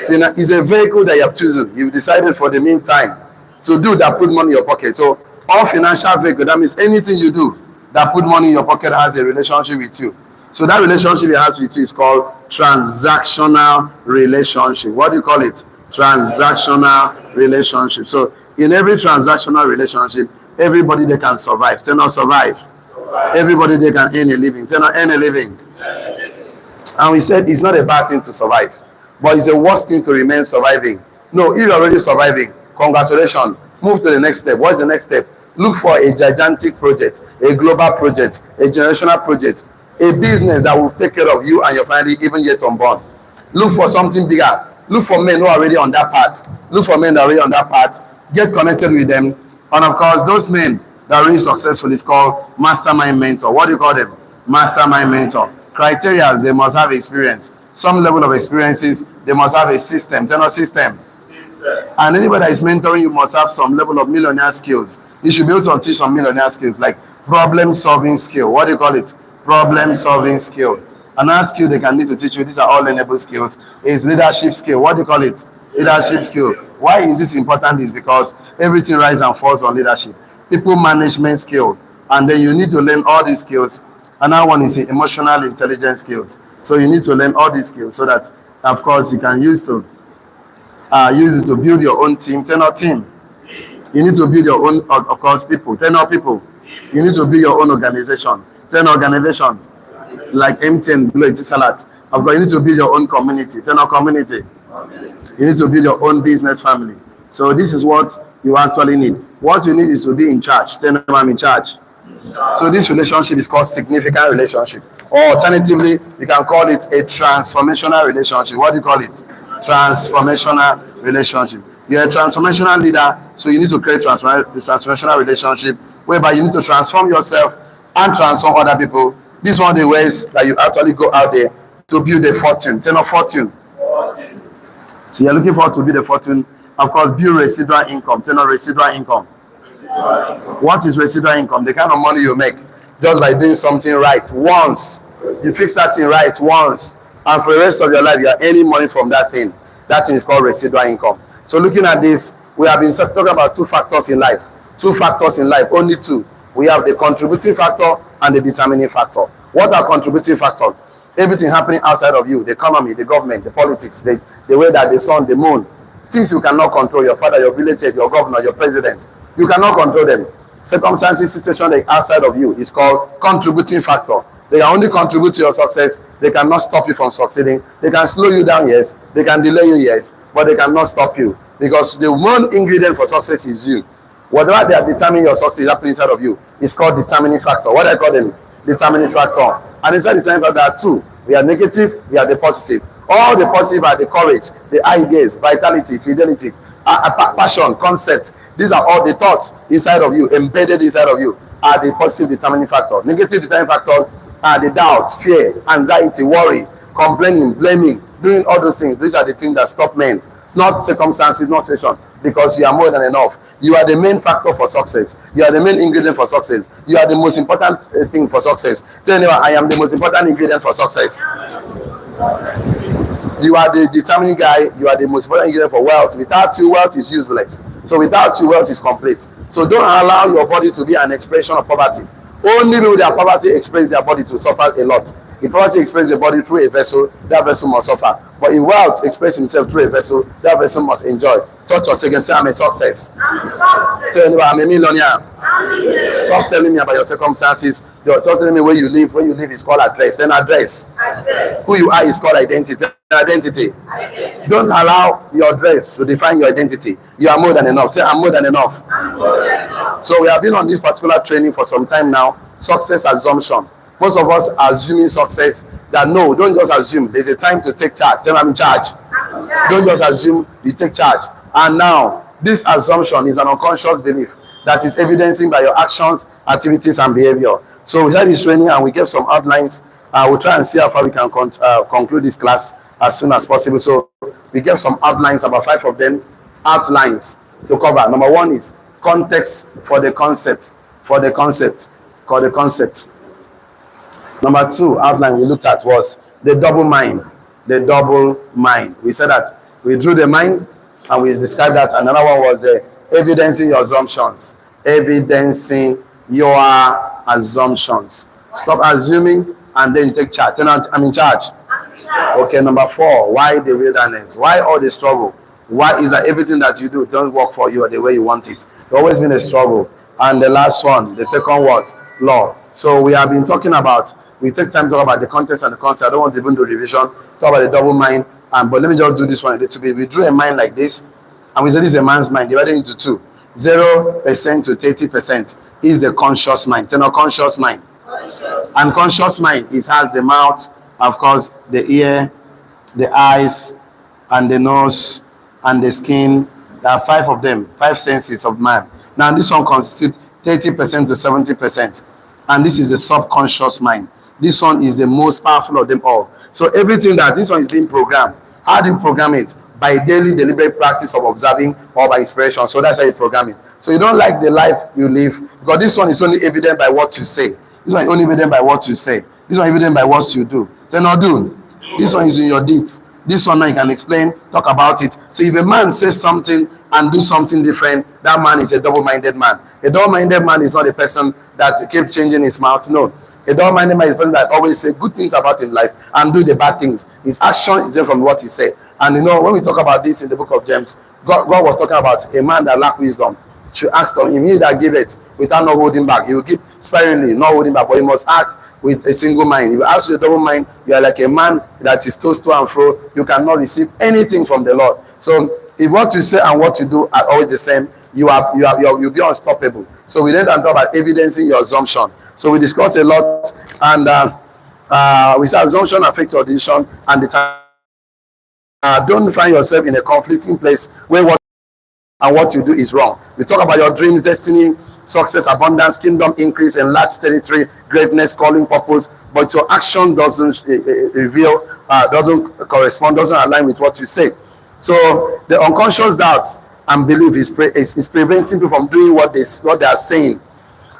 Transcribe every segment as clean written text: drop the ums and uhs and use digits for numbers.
Is a vehicle that you have chosen. You've decided for the meantime to do that put money in your pocket. So all financial vehicle, that means anything you do that put money in your pocket has a relationship with you. So that relationship it has with you is called transactional relationship. What do you call it? Transactional relationship. So in every transactional relationship, everybody they can survive. They not survive. Everybody they can earn a living. They not earn a living. And we said it's not a bad thing to survive, but it's a worse thing to remain surviving. No, if you're already surviving, congratulations. Move to the next step. What's the next step? Look for a gigantic project, a global project, a generational project, a business that will take care of you and your family even yet unborn. Look for something bigger. Look for men who are already on that path. Look for men that are already on that path. Get connected with them. And of course, those men that are really successful is called mastermind mentor. What do you call them? Mastermind mentor. Criteria, they must have experience. Some level of experiences, they must have a system, general system. And anybody that is mentoring you must have some level of millionaire skills. You should be able to teach some millionaire skills like problem solving skill. What do you call it? Problem solving skill. Another skill they can need to teach you, these are all learnable skills, is leadership skill. What do you call it? Leadership skill. Why is this important? Is because everything rises and falls on leadership. People management skills. And then you need to learn all these skills. Another one is the emotional intelligence skills. So you need to learn all these skills so that, of course, you can use it to build your own team. Tenor team. You need to build your own, of course, people. Tenor people. You need to build your own organization. Tenor organization. Like MTN, below Etisalat. Of course, you need to build your own community. Tenor community. You need to build your own business family. So this is what you actually need. What you need is to be in charge. Tenor, I'm in charge. So this relationship is called significant relationship. Or alternatively, you can call it a transformational relationship. What do you call it? Transformational relationship. You're a transformational leader, so you need to create transformational relationship whereby you need to transform yourself and transform other people. This is one of the ways that you actually go out there to build a fortune. Tenor fortune. So you're looking forward to build a fortune. Of course, build residual income. Tenor residual income. What is residual income? The kind of money you make just by doing something right once. You fix that thing right once, and for the rest of your life, you are earning money from that thing. That thing is called residual income. So looking at this, we have been talking about two factors in life. Two factors in life, only two. We have the contributing factor and the determining factor. What are contributing factors? Everything happening outside of you, the economy, the government, the politics, the way that the sun, the moon, things you cannot control, your father, your village head, your governor, your president, you cannot control them. Circumstances, situation like outside of you is called contributing factor. They can only contribute to your success. They cannot stop you from succeeding. They can slow you down, yes. They can delay you, yes. But they cannot stop you. Because the one ingredient for success is you. Whatever they are determining your success happening inside of you is called determining factor. What I call them? Determining factor. And inside determining factor, there are two. We are negative, we are the positive. All the positive are the courage, the ideas, vitality, fidelity, passion, concept. These are all the thoughts inside of you, embedded inside of you, are the positive determining factor. Negative determining factor are the doubts, fear, anxiety, worry, complaining, blaming, doing all those things. These are the things that stop men, not circumstances, not situation, because you are more than enough. You are the main factor for success. You are the main ingredient for success. You are the most important thing for success. Tell anyone, I am the most important ingredient for success. You are the determining guy. You are the most important ingredient for wealth. Without you, wealth is useless. So without you, wealth is complete. So don't allow your body to be an expression of poverty. Only people with their poverty express their body to suffer a lot. If poverty expresses the body through a vessel, that vessel must suffer. But if wealth expresses himself through a vessel, that vessel must enjoy. Touch us again, say, I'm a success. I'm a success. Tell anyone, I'm a millionaire. Stop telling me about your circumstances. You're telling me where you live. Where you live is called address. Then address. Who you are is called identity. Identity. Don't allow your dress to define your identity. You are more than enough. Say, I'm more than enough. I'm more than enough. So we have been on this particular training for some time now. Success assumption. Most of us are assuming success. That no, don't just assume. There's a time to take charge. Tell me I'm in charge. Don't just assume, you take charge. And now, this assumption is an unconscious belief that is evidencing by your actions, activities, and behavior. So we had this training and we gave some outlines. We'll try and see how far we can conclude this class as soon as possible. So we gave some outlines, about 5 of them, outlines to cover. Number 1 is context for the concept. For the concept. Called the concept. Number 2 outline we looked at was the double mind. The double mind. We said that We drew the mind and we described that. Another one was evidencing your assumptions. Evidencing your assumptions. Stop assuming and then take charge. I'm in charge. Okay, number 4, why the wilderness? Why all the struggle? Why is that everything that you do don't work for you or the way you want it? It's always been a struggle. And the last one, the second what? Law. So we have been talking about, we take time to talk about the context and the concept. I don't want to even do revision, talk about the double mind. But let me just do this one a little bit. We drew a mind like this, and we said this is a man's mind divided into two. 0% to 30% is the conscious mind. It's an unconscious mind. And conscious mind, it has the mouth, of course, the ear, the eyes, and the nose, and the skin. There are 5 of them, 5 senses of man. Now this one consists 30% to 70%. And this is the subconscious mind. This one is the most powerful of them all. So everything that this one is being programmed. How do you program it? By daily deliberate practice of observing or by inspiration. So that's how you program it. So you don't like the life you live, because this one is only evident by what you say. This one is only evident by what you say. This one is evident by what you do. They're not doing. This one is in your deeds. This one I can explain, talk about it. So if a man says something and do something different, that man is a double-minded man. A double-minded man is not a person that keeps changing his mouth. No. A double-minded man is a person that always say good things about his life and do the bad things. His action is from what he said. And you know, when we talk about this in the book of James, God was talking about a man that lacked wisdom should ask of him. He that give it without not holding back. He will give sparingly, not holding back, but he must ask with a single mind. If you ask with a double mind, you are like a man that is tossed to and fro. You cannot receive anything from the Lord. So if what you say and what you do are always the same, you'll be unstoppable. So we then talk about evidencing your assumption. So we discuss a lot, and we say assumption affects your decision and the time. Don't find yourself in a conflicting place where what you do is wrong. We talk about your dream, destiny, success, abundance, kingdom increase, enlarged territory, greatness, calling, purpose, but your action doesn't reveal, doesn't correspond, doesn't align with what you say. So the unconscious doubts and belief is preventing people from doing what they are saying.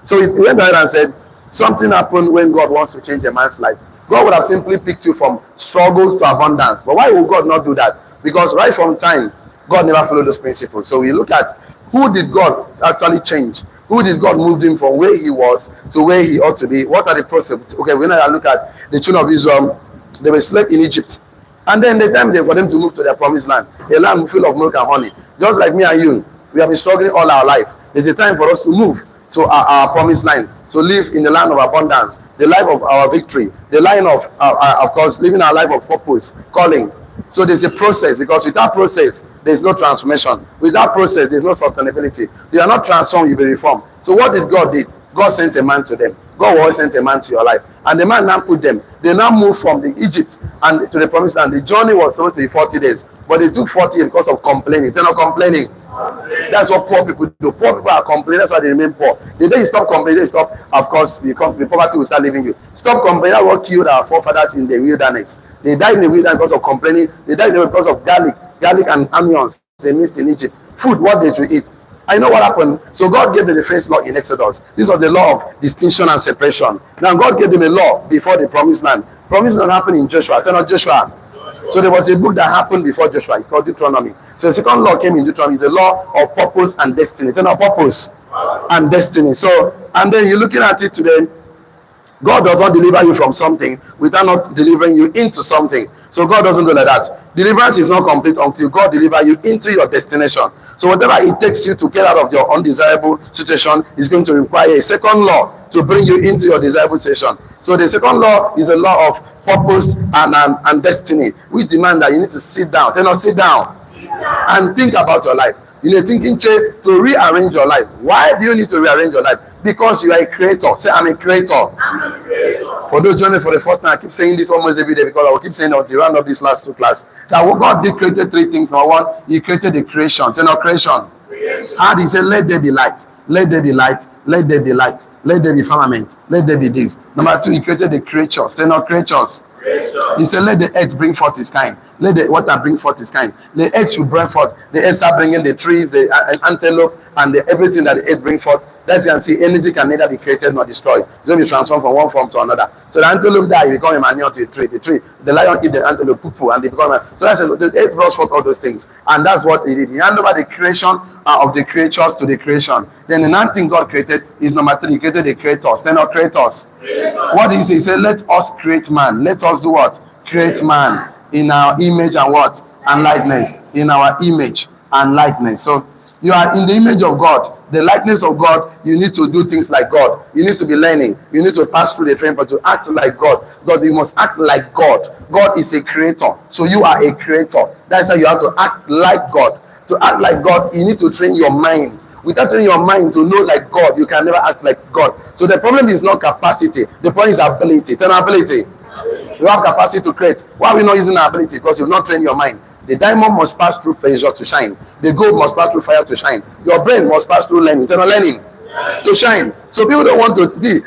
So he went ahead and said, something happened when God wants to change a man's life. God would have simply picked you from struggles to abundance. But why would God not do that? Because right from time, God never followed those principles. So we look at who did God actually change? Who did God move him from where he was to where he ought to be? What are the processes? Okay, we now look at the children of Israel. They were slaves in Egypt. And then the time for them to move to their promised land, a land full of milk and honey. Just like me and you, we have been struggling all our life. There's a time for us to move to our promised land, to live in the land of abundance, the life of our victory, the line of course, living our life of purpose, calling. So there's a process, because without process, there's no transformation. Without process, there's no sustainability. If you are not transformed, you'll be reformed. So what did God do? God sent a man to them. God always sent a man to your life. And the man now put them. They now moved from the Egypt and to the promised land. The journey was supposed to be 40 days. But they took 40 years because of complaining. They're not complaining. That's what poor people do. Poor people are complaining. That's why they remain poor. The day you stop complaining, you stop, of course, the poverty will start leaving you. Stop complaining. That's what killed our forefathers in the wilderness. They died in the wilderness because of complaining. They died because of garlic and onions they missed in Egypt. Food, what they should eat. I know what happened. So God gave them the first law in Exodus. This was the law of distinction and separation. Now God gave them a law before the promised land. Promised land happened in Joshua. Tell us Joshua. So there was a book that happened before Joshua. It's called Deuteronomy. So the second law came in Deuteronomy. It's a law of purpose and destiny. It's not purpose and destiny. So, and then you're looking at it today. God does not deliver you from something without not delivering you into something. So God doesn't do like that. Deliverance is not complete until God delivers you into your destination. So whatever it takes you to get out of your undesirable situation is going to require a second law to bring you into your desirable situation. So the second law is a law of purpose and destiny, which demand that you need to sit down. Tell us, sit down and think about your life. You need a thinking chair to rearrange your life. Why do you need to rearrange your life? Because you are a creator. Say, I'm a creator. I'm a creator. For those joining for the first time, I keep saying this almost every day, because I will keep saying it until round up these last 2 classes. That what God did created 3 things. Number 1, he created the creation. Say, no, creation. How did he say, let there be light? Let there be light. Let there be light. Let there be firmament. Let there be this. Number 2, he created the creatures. Say, no, creatures. He said, let the earth bring forth his kind. Let the water bring forth his kind. The earth should bring forth. The earth start bringing the trees, the antelope, and everything that the earth bring forth. That's you can see energy can neither be created nor destroyed. It's going to be transformed from one form to another. So the antelope die, you become a manure to a tree. The lion eat the antelope poo and they become so that's the earth brought forth all those things. And that's what he did. He handed over the creation of the creatures to the creation. Then the ninth thing God created is number 3. He created the creators. Then not creators. What did he say? He said, let us create man. Let us do what? Create man in our image and what? And likeness. In our image and likeness. So you are in the image of God, the likeness of God. You need to do things like God. You need to be learning. You need to pass through the training, but to act like God. God, you must act like God. God is a creator, so you are a creator. That's how you have to act like God. To act like God, you need to train your mind. Without training your mind to know like God, you can never act like God. So the problem is not capacity. The point is ability. It's an ability. You have capacity to create. Why are we not using our ability? Because you've not trained your mind. The diamond must pass through pressure to shine. The gold must pass through fire to shine. Your brain must pass through learning, internal learning, to shine. So people don't want to see.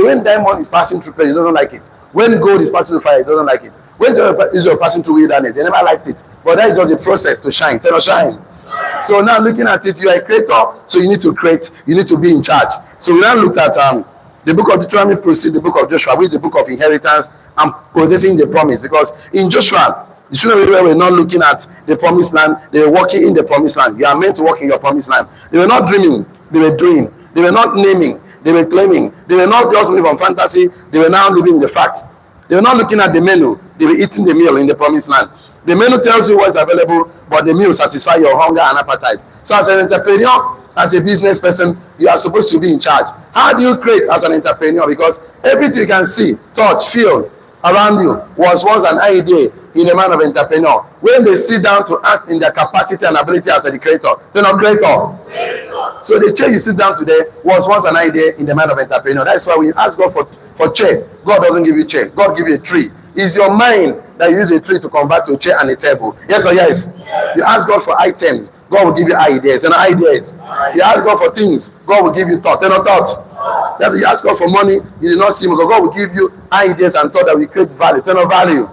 When diamond is passing through pressure, it doesn't like it. When gold is passing through fire, it doesn't like it. When Israel passing through wilderness, they never liked it. But that is just the process to shine. Tell us shine. So now looking at it, you are a creator, so you need to create. You need to be in charge. So we now looked at the book of Deuteronomy precedes the book of Joshua, which is the book of inheritance and possessing the promise. Because in Joshua, the children of Israel were not looking at the promised land. They were walking in the promised land. You are meant to walk in your promised land. They were not dreaming. They were doing. They were not naming. They were claiming. They were not just living from fantasy. They were now living the fact. They were not looking at the menu. They were eating the meal in the promised land. The menu tells you what's available, but the meal satisfies your hunger and appetite. So as an entrepreneur, as a business person, you are supposed to be in charge. How do you create as an entrepreneur? Because everything you can see, touch, feel around you was once an idea in the mind of entrepreneur. When they sit down to act in their capacity and ability as a creator, they're not creator. So the chair you sit down today was once an idea in the mind of entrepreneur. That's why when you ask God for chair, God doesn't give you chair. God give you a tree. It's your mind that you use a tree to convert to a chair and a table. Yes or yes? You ask God for items, God will give you ideas and ideas. You ask God for things, God will give you thought. They're not thoughts. That you ask God for money, you did not see him. God will give you ideas and thought that will create value. Turn on value.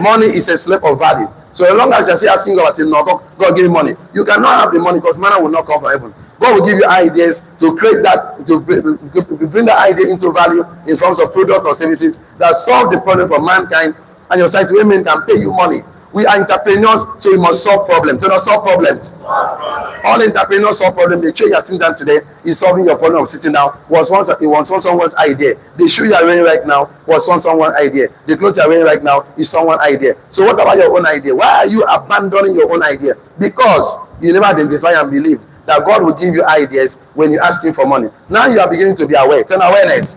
Money is a slave of value. So as long as you're still asking God, say, no, God give me money. You cannot have the money because money will not come from heaven. God will give you ideas to create that, to bring that idea into value in forms of products or services that solve the problem for mankind and your society. Women can pay you money. We are entrepreneurs, so we must solve problems. So not solve problems. All entrepreneurs solve problems. The chair you are sitting down today is solving your problem of sitting down. It was once someone's idea. The shoe you are wearing right now was once someone's idea. The clothes you are wearing right now is someone's idea. So what about your own idea? Why are you abandoning your own idea? Because you never identify and believe that God will give you ideas when you ask him for money. Now you are beginning to be aware. Turn awareness.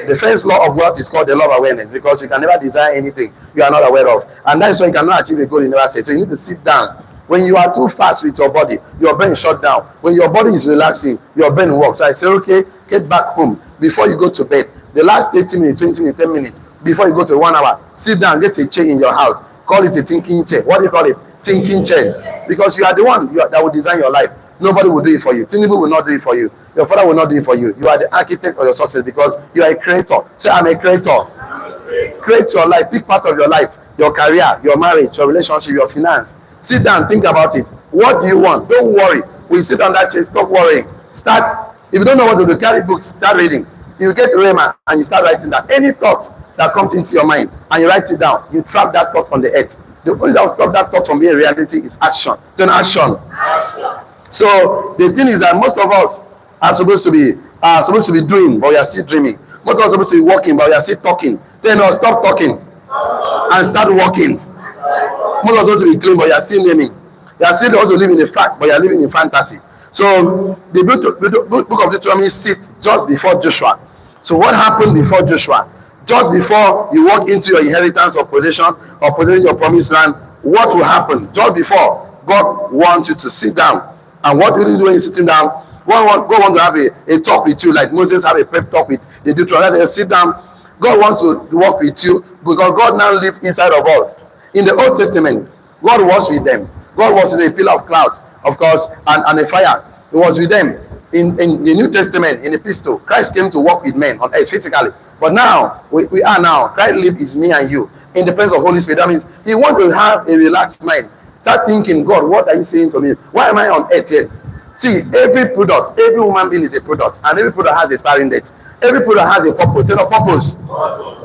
The first law of wealth is called the law of awareness, because you can never desire anything you are not aware of. And that's why you cannot achieve a goal you never say. So you need to sit down. When you are too fast with your body, your brain shut down. When your body is relaxing, your brain works. So I say, okay, get back home before you go to bed. The last 30 minutes, 20 minutes, 10 minutes, before you go to 1 hour, sit down, get a chair in your house. Call it a thinking chair. What do you call it? Thinking chair. Because you are the one that will design your life. Nobody will do it for you. Tinubu will not do it for you. Your father will not do it for you. You are the architect of your success because you are a creator. Say, I'm a creator. Create your life. Pick part of your life. Your career, your marriage, your relationship, your finance. Sit down, think about it. What do you want? Don't worry. When you sit on that chair, stop worrying. Start. If you don't know what to do, carry books, start reading. You get Rema and you start writing down any thought that comes into your mind and you write it down. You trap that thought on the earth. The only that will stop that thought from being reality is action. Then action. So the thing is that most of us are supposed to be doing, but we are still dreaming. Most of us are supposed to be walking, but we are still talking. Then stop talking and start walking. Most of us are supposed to be clean, but you are still naming. You are still also living in fact, but you are living in fantasy. So the book of Deuteronomy sits just before Joshua. So what happened before Joshua? Just before you walk into your inheritance or possession or possessing your promised land, what will happen? Just before, God wants you to sit down. And what do you do when you're sitting down? God wants to have a talk with you, like Moses had a prep talk with the Deuteronomy. They sit down. God wants to walk with you because God now lives inside of all. In the Old Testament, God was with them. God was in a pillar of cloud, of course, and a fire. He was with them. In the New Testament, in the epistle, Christ came to walk with men on earth physically. But now, we are now. Christ lives is me and you in the presence of Holy Spirit. That means he wants to have a relaxed mind. Start thinking, God, what are you saying to me? Why am I on earth here? See, every product, every human being is a product, and every product has a expiring date. Every product has a purpose. Say no purpose.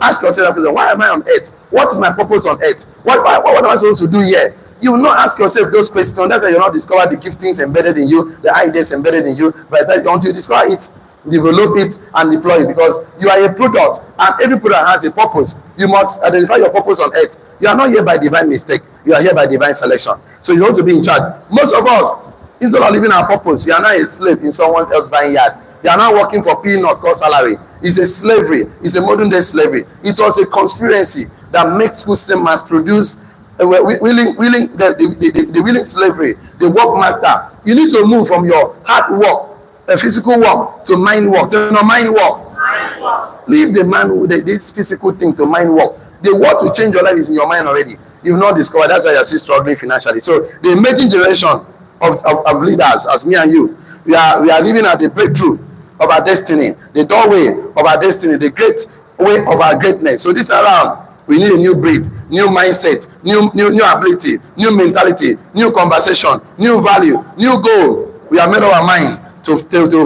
Ask yourself, why am I on earth? What is my purpose on earth? What am I supposed to do here? You will not ask yourself those questions. That's why you not discover the giftings embedded in you, the ideas embedded in you. But until you discover it, develop it, and deploy it, because you are a product, and every product has a purpose. You must identify your purpose on earth. You are not here by divine mistake. You are here by divine selection. So you want to be in charge. Most of us, instead of living our purpose, you are not a slave in someone else's vineyard. You are not working for peanut called salary. It's a slavery. It's a modern day slavery. It was a conspiracy that makes school system mass produce willing the willing slavery, the work master. You need to move from your hard work, physical work, to mind work. To mind work. Leave the man with this physical thing to mind work. The work to change your life is in your mind already. You've not discovered. That's why you're still struggling financially. So the emerging generation of leaders, as me and you, we are living at the breakthrough of our destiny, the doorway of our destiny, the great way of our greatness. So this around, we need a new breed, new mindset, new ability, new mentality, new conversation, new value, new goal. We have made up our mind to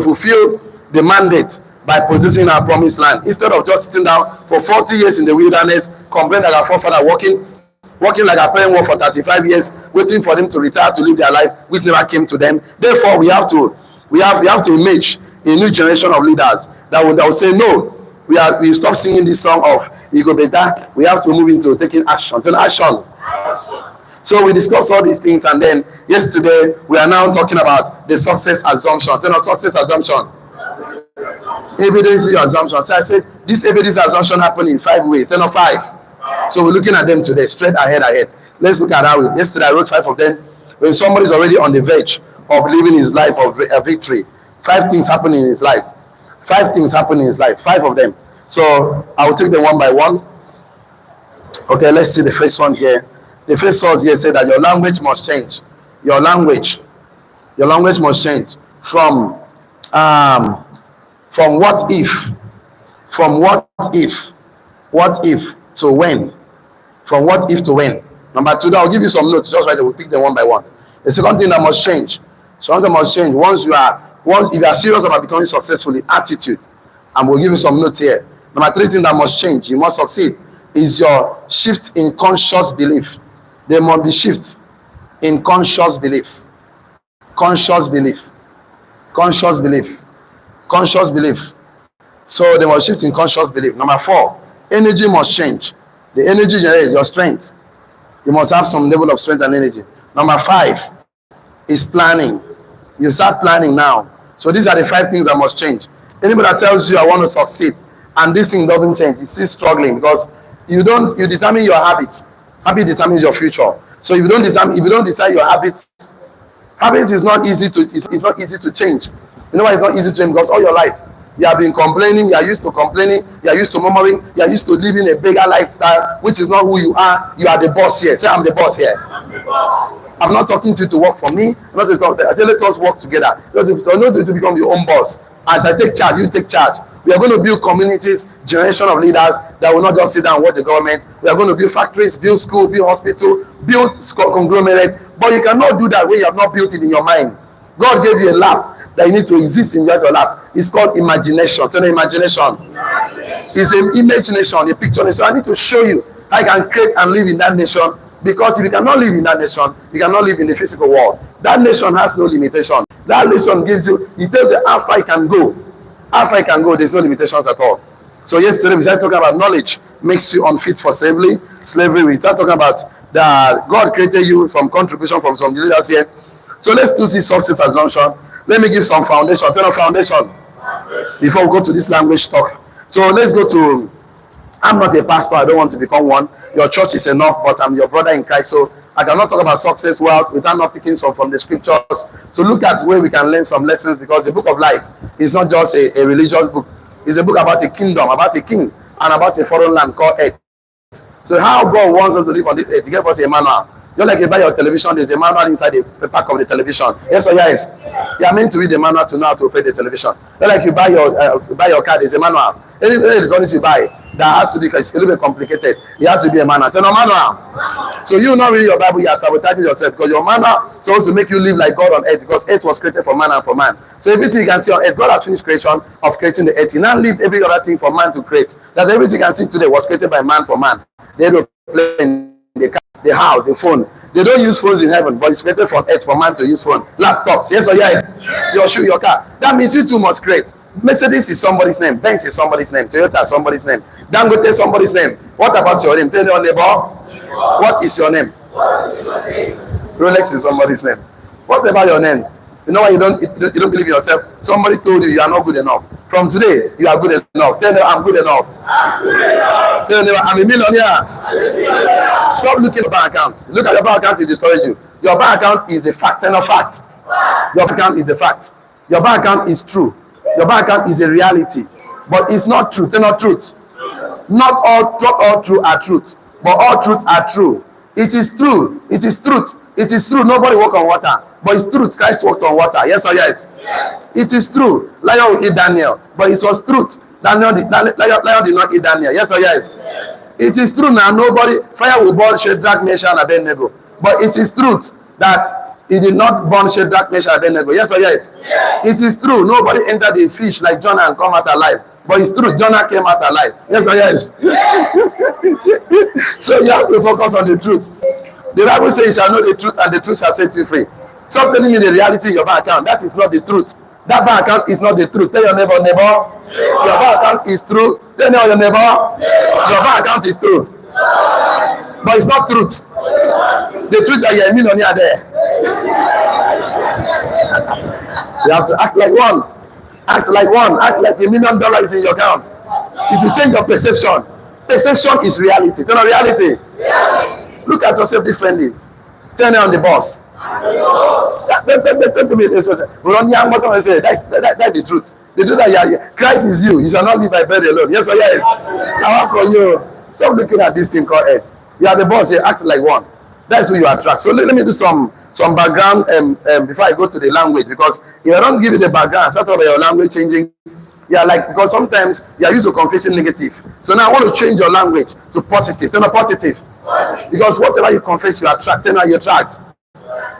fulfill the mandate by possessing our promised land, instead of just sitting down for 40 years in the wilderness, complaining like our forefather, working like our parents worked for 35 years, waiting for them to retire to live their life, which never came to them. Therefore, we have to image a new generation of leaders that will say, no, we stop singing this song of ego better. We have to move into taking action. Action. So we discussed all these things, and then yesterday we are now talking about the success assumption. Success assumption. Evidence assumption. So I said this evidence assumption happened in 5 ways. 5. So we're looking at them today, straight ahead. Let's look at how. Yesterday I wrote 5 of them. When somebody is already on the verge of living his life of a victory, 5 things happen in his life. 5 things happen in his life. 5 of them. So I will take them one by one. Okay, let's see the first one here. The first one here said that your language must change. Your language must change from what if to when. From what if to when. Number 2, I'll give you some notes. Just right there, we'll pick them one by one. The second thing that must change. Something must change if you are serious about becoming successful, in attitude. And we'll give you some notes here. Number 3 thing that must change, you must succeed, is your shift in conscious belief. There must be shift in conscious belief. Conscious belief. So they must shift in conscious belief. Number 4, energy must change. The energy generates your strength. You must have some level of strength and energy. Number 5 is planning. You start planning now. So these are the 5 things that must change. Anybody that tells you I want to succeed and this thing doesn't change, is still struggling, because you determine your habits. Habit determines your future. So if you don't decide your habits is not easy to change. You know why it's not easy to change? Because all your life you have been complaining, you are used to complaining, you are used to murmuring, you are used to living a bigger lifestyle, which is not who you are. You are the boss here. Say, I'm the boss here. I'm not talking to you to work for me. I'm not to talk. I say, let us work together. Not to become your own boss. As I take charge, you take charge. We are going to build communities, generation of leaders that will not just sit down and watch the government. We are going to build factories, build school, build hospital, build conglomerate. But you cannot do that when you have not built it in your mind. God gave you a lab that you need to exist in your lab. It's called imagination. Tell me, imagination. It's an image nation, a picture nation. So I need to show you how I can create and live in that nation. Because if you cannot live in that nation, you cannot live in the physical world. That nation has no limitation. That nation gives you, it tells you how far you can go. How far you can go, there's no limitations at all. So yesterday we started talking about knowledge makes you unfit for slavery. We started talking about that God created you from contribution from some leaders here. So let's do this success assumption. Let me give some foundation. Tell us foundation before we go to this language talk. So let's go to, I'm not a pastor, I don't want to become one. Your church is enough, but I'm your brother in Christ. So I cannot talk about success, wealth, without not picking some from the scriptures to look at where we can learn some lessons, because the book of life is not just a religious book. It's a book about a kingdom, about a king, and about a foreign land called earth. So how God wants us to live on this earth, He gave us a manual. Just like you buy your television, there's a manual inside the pack of the television. Yes or yes? You are meant to read the manual to know how to operate the television. Just like you buy your car, there's a manual. Any electronics you buy, that has to do, because it's a little bit complicated. It has to be a manner. Tell no manual. So you not reading your Bible, you are sabotaging yourself, because your manner is supposed to make you live like God on earth, because earth was created for man and for man. So everything you can see on earth, God has finished creation of creating the earth. He now leave every other thing for man to create. That's everything you can see today was created by man for man. The aeroplane, the car, the house, the phone. They don't use phones in heaven, but it's created from earth for man to use phone. Laptops, yes or yes? Your shoe, your car. That means you too must create. Mercedes is somebody's name. Benz is somebody's name. Toyota is somebody's name. Dangote is somebody's name. What about your name? Tell your neighbor. What is your name? Rolex is somebody's name. What about your name? You know why you don't believe in yourself? Somebody told you you are not good enough. From today, you are good enough. Tell them I'm good enough. I'm good enough. Tell them I'm a millionaire. Stop looking at your bank account. Look at your bank account, it discourages you. Your bank account is a fact, and a fact. Your bank account is a fact. Your bank account is true. Your bank account is a reality, but it's not truth. It's not truth. Not all truth are truth, but all truth are true. It is true. It is truth. It is true. Nobody walk on water, but it's truth. Christ walked on water. Yes or yes? Yes. It is true. Lion will eat Daniel, but it was truth. Lion did not eat Daniel. Yes or yes? Yes. It is true now. Nobody fire will burn Shadrach, Meshach, and Abednego, but it is truth that he did not burn Shadrach, Meshach, and Abednego. Yes or yes? Yes. It is true. Nobody entered the fish like Jonah and come out alive. But it's true. Jonah came out alive. Yes or yes? Yes. So you have to focus on the truth. The Bible says you shall know the truth and the truth shall set you free. Stop telling me the reality in your bank account. That is not the truth. That bank account is not the truth. Tell your neighbor. Your bank account is true. Tell your neighbor. Your bank account is true. But it's not truth. The truth that you're a millionaire there. You have to act like one. Act like one. Act like $1 million is in your account. If you change your perception, perception is reality. Tell reality. Look at yourself differently. Turn on the boss. That's the truth. The truth that Christ is you. You shall not live by bread alone. Yes or yes? I want for you. Stop looking at this thing called earth. You are the boss here. Act like one. That's who you attract. So let me do some background before I go to the language, because if I don't give you the background, start about your language changing. Yeah, like, because sometimes you are used to confessing negative. So now I want to change your language to positive. Turn a positive. Because whatever you confess, you attract. Then you attract.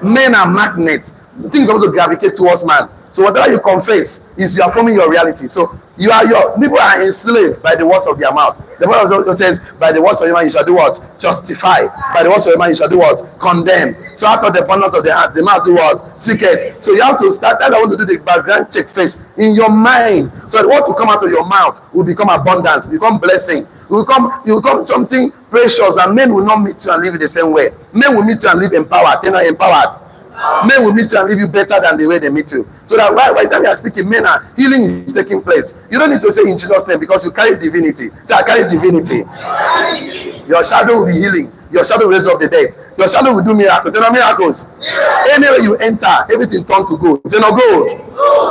Men are magnets. Things are supposed to gravitate towards man. So whatever you confess is you are forming your reality. So people are enslaved by the words of their mouth. The Bible also says, by the words of your mouth you shall do what? Justify. By the words of your mouth you shall do what? Condemn. So out of the abundance of the heart, the mouth do what? Speak it. So you have to start. That I want to do the background check first in your mind. So that what will come out of your mouth will become abundance, become blessing. It will become something precious, and men will not meet you and live the same way. Men will meet you and live empowered. They're not empowered. Men will meet you and leave you better than the way they meet you. So that right time you are speaking, men are healing is taking place. You don't need to say in Jesus' name, because you carry divinity. Say, I carry divinity. Your shadow will be healing. Your shadow will raise up the dead. Your shadow will do miracles. There are miracles. Anywhere you enter, everything turns to gold. They no gold.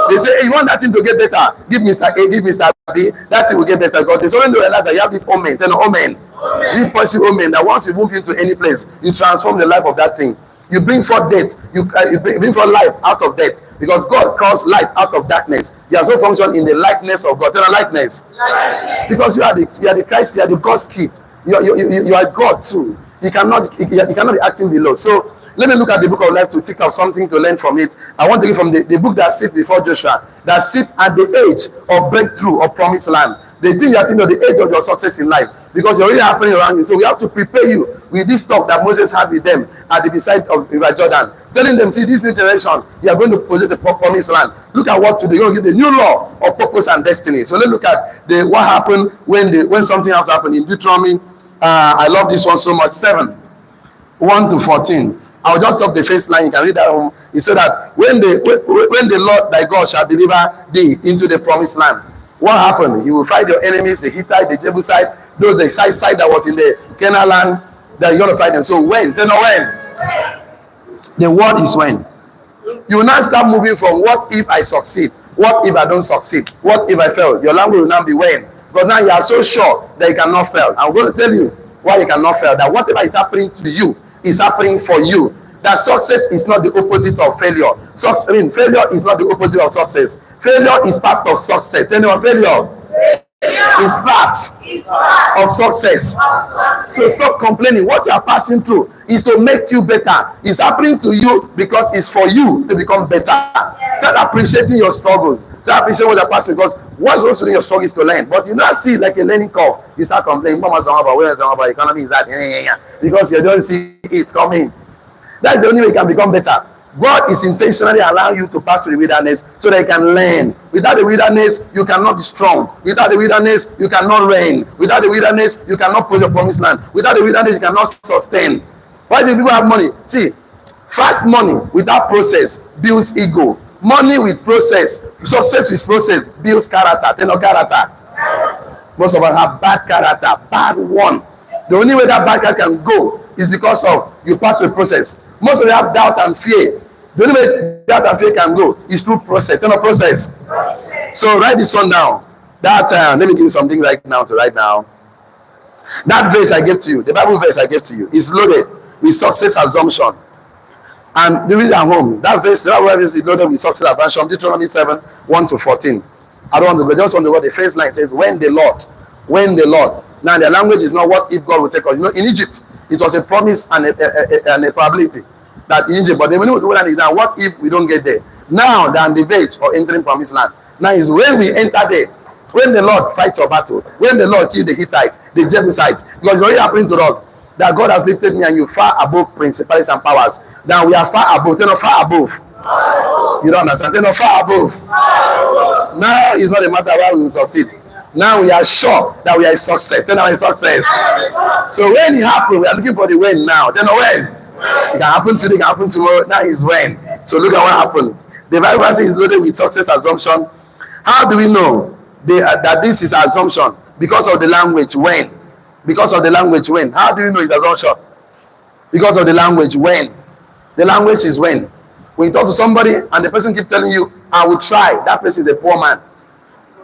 They say, hey, you want that thing to get better? Give Mr. A, give Mr. B. That thing will get better. Because there's only realize that you have this omen. Tell no omen. This positive omen that once you move into any place, you transform the life of that thing. You bring forth death. You bring forth life out of death, because God calls light out of darkness. You are so function in the likeness of God. Tell a likeness. Because you are the Christ. You are the God's kid. You are God too. You cannot be acting below. So let me look at the book of life to take up something to learn from it. I want to read from the book that sits before Joshua, that sits at the age of breakthrough of promised land. The thing you are seeing at the age of your success in life, because you're already happening around you. So we have to prepare you with this talk that Moses had with them at the beside of River Jordan, telling them, see, this new generation, you are going to possess the promised land. Look at what to do. You're going to get the new law of purpose and destiny. So let's look at what happened when something has happened in Deuteronomy. I love this one so much. 7:1-14. I'll just stop the first line. You can read that home. He said that when the Lord thy God shall deliver thee into the promised land, what happened? You will fight your enemies, the Hittite, the Jebusite, those the side that was in the Canaan land, that you're going to fight them. So when? Tell me when. The word is when. You will now start moving from what if I succeed? What if I don't succeed? What if I fail? Your language will now be when. Because now you are so sure that you cannot fail. I'm going to tell you why you cannot fail. That whatever is happening to you is happening for you. That success is not the opposite of failure. Failure is not the opposite of success. Failure is part of success. Tell me what failure. is part of success. So stop complaining. What you are passing through is to make you better. It's happening to you because it's for you to become better. Start appreciating your struggles. Start appreciating what you're passing, because what's also in your struggle is to learn. But you not see it like a learning curve. You start complaining, Mama, about where about economy is that, because you don't see it coming. That's the only way you can become better. God is intentionally allowing you to pass through the wilderness so that you can learn. Without the wilderness, you cannot be strong. Without the wilderness, you cannot reign. Without the wilderness, you cannot possess your promised land. Without the wilderness, you cannot sustain. Why do people have money? See, fast money without process builds ego. Money with process, success with process builds character. Tell character. Most of us have bad character, bad one. The only way that bad character can go is because of you pass through the process. Most of you have doubt and fear. The only way doubt and fear can go is through process. Tell process. So write this one down. That let me give you something right now to write down. That verse I gave to you, the Bible verse I gave to you, is loaded with success assumption. And you read it at home. That verse is loaded with success assumption. Deuteronomy 7, 1 to 14. I don't want to go. Just want to go. The first line says, when the Lord. Now the language is not what if God will take us. In Egypt, it was a promise and a probability that in Egypt, but the wilderness is now what if we don't get there? Now than the verge or entering promised land. Now is when we enter there, when the Lord fights your battle, when the Lord kills the Hittite, the Jebusite, because it's already happening to us that God has lifted me and you far above principalities and powers. Now we are far above. Tell far above. You don't understand? Tell far above. Now it's not a matter where we will succeed. Now we are sure that we are a success. Tell a success. So when it happens, we are looking for the when now. Tell when. It can happen today, it can happen tomorrow. Now is when. So look at what happened. The Bible is loaded with success assumption. How do we know that this is assumption? Because of the language when. Because of the language when. How do you know it's assumption? Because of the language when. The language is when. When you talk to somebody and the person keeps telling you, I will try, that person is a poor man.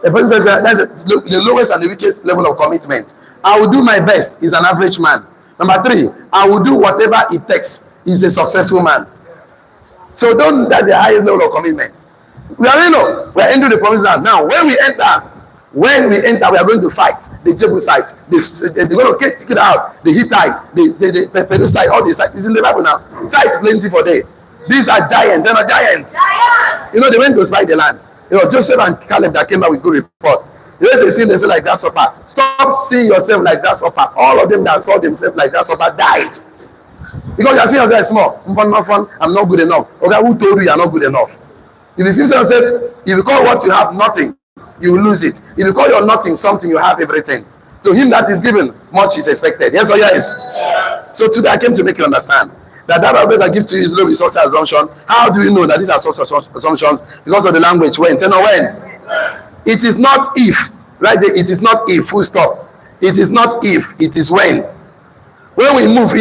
The person says that's the lowest and the weakest level of commitment. I will do my best is an average man. Number 3, I will do whatever it takes is a successful man. So don't that's the highest level of commitment. We are entering the promised land. Now when we enter, we are going to fight the Jebusite. They're going to take it out. The Hittite, the Perizzite, all these sites. It's in the Bible now. Sites plenty for day. These are giants. They're not giants. They went to spy the land. Joseph and Caleb that came out with good report. They see themselves like grasshopper. Stop seeing yourself like grasshopper. All of them that saw themselves like grasshopper died. Because you are seeing yourself small. I'm not good enough. Okay, who told you are not good enough? If you see yourself, if you call what you have nothing, you will lose it. If you call your nothing something, you have everything. To him that is given, much is expected. Yes or yes? So today I came to make you understand that Bible I give to you is low resource assumption. How do you know that these are such assumptions? Because of the language when. Tell me when. It is not if. Right there, it is not if. Full stop. It is not if. It is when. When we move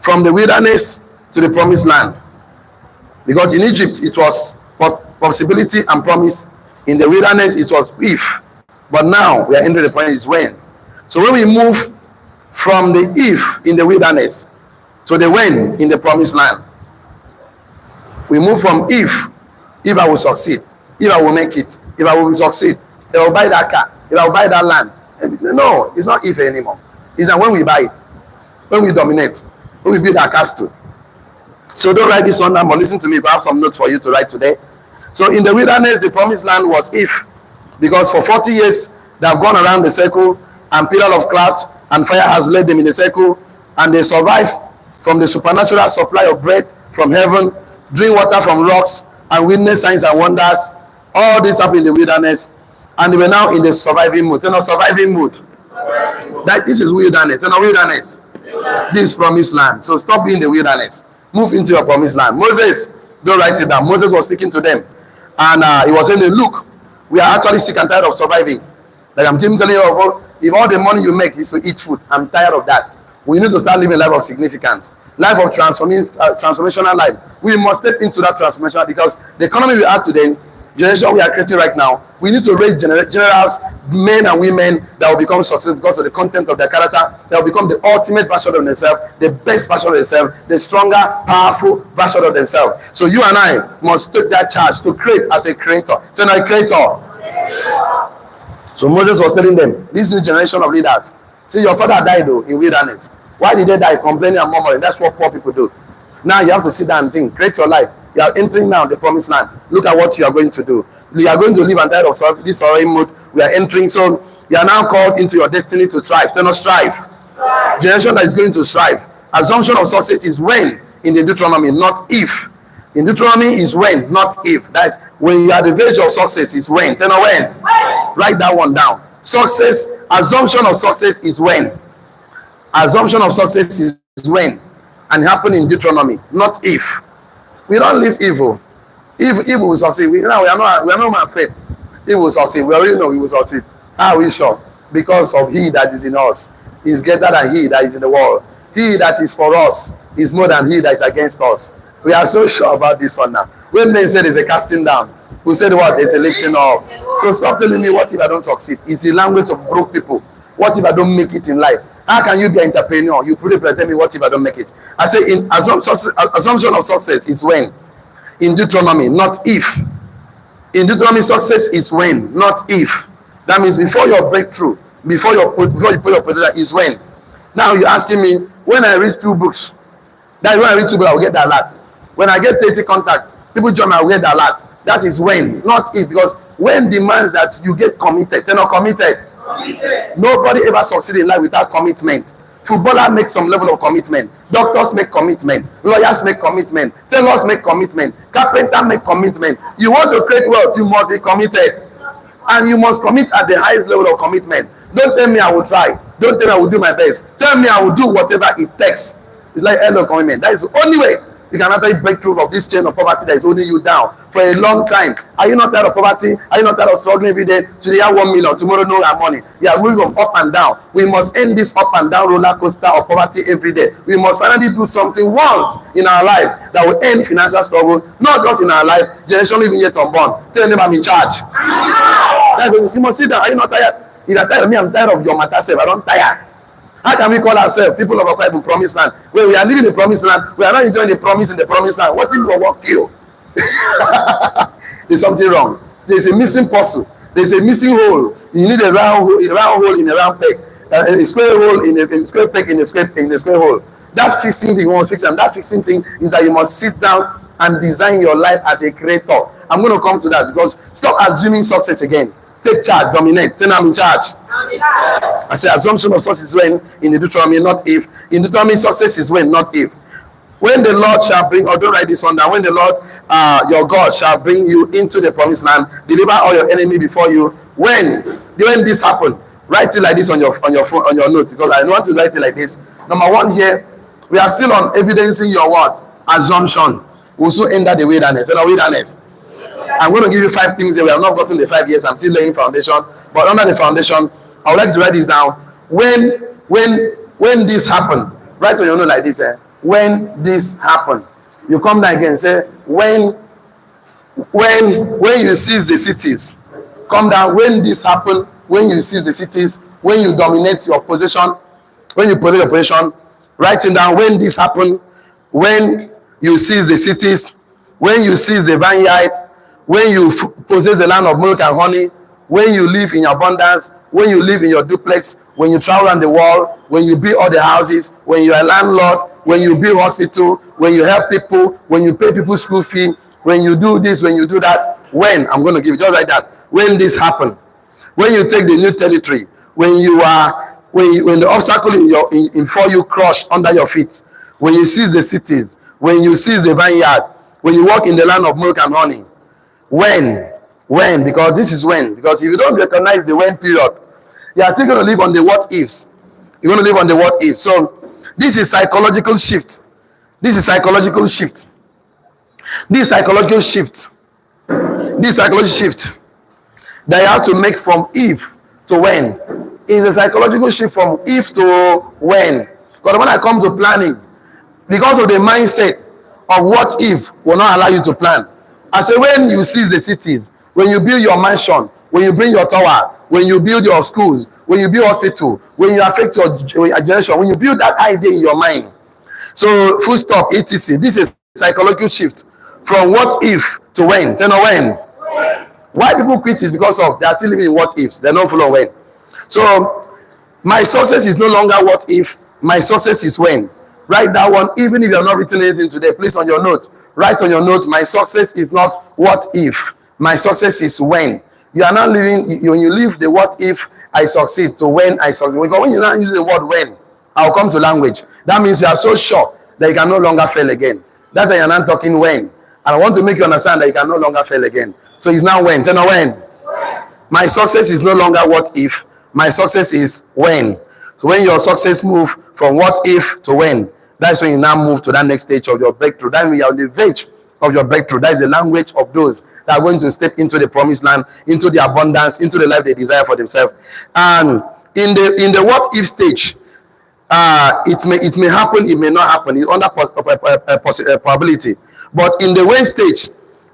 from the wilderness to the promised land. Because in Egypt it was possibility and promise. In the wilderness it was if. But now we are entering the point is when. So when we move from the if in the wilderness to the when in the promised land, we move from if I will succeed, if I will make it, if I will succeed, if I will buy that car, if I will buy that land. No, it's not if anymore. It's that when we buy it, when we dominate, when we build our castle. So don't write this one down, but listen to me. I have some notes for you to write today. So in the wilderness, the promised land was if, because for 40 years they have gone around the circle, and pillar of cloud and fire has led them in the circle, and they survive from the supernatural supply of bread from heaven, drink water from rocks, and witness signs and wonders. All this happened in the wilderness, and they were now in the surviving mood. They're not surviving mood. That this is wilderness. They're not wilderness. This is promised land. So stop being the wilderness. Move into your promised land. Moses, don't write it down. Moses was speaking to them, and he was saying, look, we are actually sick and tired of surviving. Like I'm telling you, if all the money you make is to eat food, I'm tired of that. We need to start living a life of significance, life of transformational life. We must step into that transformation, because the economy we are today, generation we are creating right now, we need to raise generals, men and women that will become successful because of the content of their character, that will become the ultimate version of themselves, the best version of themselves, the stronger, powerful version of themselves. So you and I must take that charge to create as a creator. Say, no, a creator. So Moses was telling them, this new generation of leaders, see, your father died though in wilderness. Why did they die? Complaining and murmuring. That's what poor people do. Now you have to sit down and think, create your life. You are entering now the promised land. Look at what you are going to do. You are going to live and die of this sorry mood. We are entering. So you are now called into your destiny to strive. Do not strive. Generation that is going to strive. Assumption of success is when in the Deuteronomy, not if. In Deuteronomy is when, not if. That's when you are the verge of success is when. Tell me when. Write that one down. Success, assumption of success is when. Assumption of success is when. And happen in Deuteronomy, not if. We don't live evil. If evil will succeed, we are not afraid. Evil will succeed. We already know we will succeed. How are we sure? Because of he that is in us is greater than he that is in the world. He that is for us is more than he that is against us. We are so sure about this one now. When men say there's a casting down, we say what? There's a lifting up. So stop telling me what if I don't succeed. It's the language of broke people. What if I don't make it in life? How can you be an entrepreneur? You put tell me what if I don't make it? I say in assumption of success is when. In Deuteronomy, not if. In Deuteronomy, success is when, not if. That means before your breakthrough, before you put your position is when. Now you're asking me, when I read 2 books, that when I read 2 books, I will get that alert. When I get 30 contacts, people join me, I will get that alert. That is when, not if, because when demands that you get committed. They're not committed. Nobody ever succeeds in life without commitment. Footballers make some level of commitment. Doctors make commitment. Lawyers make commitment. Tailors make commitment. Carpenters make commitment. You want to create wealth, you must be committed. And you must commit at the highest level of commitment. Don't tell me I will try. Don't tell me I will do my best. Tell me I will do whatever it takes. It's like hello commitment. That is the only way you can actually break through of this chain of poverty that is holding you down for a long time. Are you not tired of poverty? Are you not tired of struggling every day? Today you have 1 million, tomorrow no money. You are moving from up and down. We must end this up and down roller coaster of poverty every day. We must finally do something once in our life that will end financial struggle, not just in our life, generation living yet unborn. Tell them I'm in charge. You must sit down. Are you not tired? If you are tired of me, I'm tired of your matter self. I don't tire. How can we call ourselves people of a promised land? When we are living in the promised land, we are not enjoying the promise in the promised land. What if we walk you? There's something wrong. There's a missing puzzle. There's a missing hole. You need a round hole in a round peg. A square hole in a square peg in a square hole. That fixing thing you want to fix, and that fixing thing is that you must sit down and design your life as a creator. I'm going to come to that because stop assuming success again. Take charge, dominate. Say, I'm in charge. I say assumption of success is when in the Deuteronomy, not if. In Deuteronomy, success is when, not if. When the Lord shall bring, or don't write this one down, when the Lord your God shall bring you into the promised land, deliver all your enemy before you. When this happen, write it like this on your phone, on your note, because I want to write it like this. Number 1 here, we are still on evidencing your what? Assumption. We'll soon enter the wilderness. I'm going to give you 5 things here. We have not gotten the 5 years. I'm still laying foundation. But under the foundation, I would like to write this down. When this happen, write on your note like this. When this happen, you come down again and say, when you seize the cities, come down. When this happen, when you seize the cities, when you dominate your position, when you possess your position, writing down when this happen, when you seize the cities, when you seize the vineyard, when you possess the land of milk and honey, when you live in abundance, when you live in your duplex, when you travel around the world, when you build all the houses, when you are a landlord, when you build hospital, when you help people, when you pay people school fee, when you do this, when you do that, when, I'm going to give you just like that, when this happen, when you take the new territory, when the obstacle in for you crush under your feet, when you seize the cities, when you seize the vineyard, when you walk in the land of milk and honey, when, because this is when, because if you don't recognize the when period, you are still going to live on the what ifs. You're going to live on the what ifs. So this is psychological shift. This psychological shift that you have to make from if to when is a psychological shift from if to when. Because when I come to planning, because of the mindset of what if will not allow you to plan. I say when you seize the cities, when you build your mansion, when you bring your tower, when you build your schools, when you build hospital, when you affect your generation, when you build that idea in your mind. So full stop, etc. This is psychological shift from what if to when. Tell me when. Why people quit is because of they are still living in what ifs. They're not full of when. So my success is no longer what if. My success is when. Write that one. Even if you have not written anything today, please on your note. Write on your note. My success is not what if. My success is when. You are not living. When you leave the what if I succeed to when I succeed. Because when you not use the word when, I'll come to language. That means you are so sure that you can no longer fail again. That's why you're not talking when. And I want to make you understand that you can no longer fail again. So it's now when. Tell me when. My success is no longer what if. My success is when. So when your success move from what if to when, that's when you now move to that next stage of your breakthrough. That means you're on the verge of your breakthrough. That is the language of those that are going to step into the promised land, into the abundance, into the life they desire for themselves. And in the what if stage, it may happen, it may not happen. It's under probability. But in the when stage,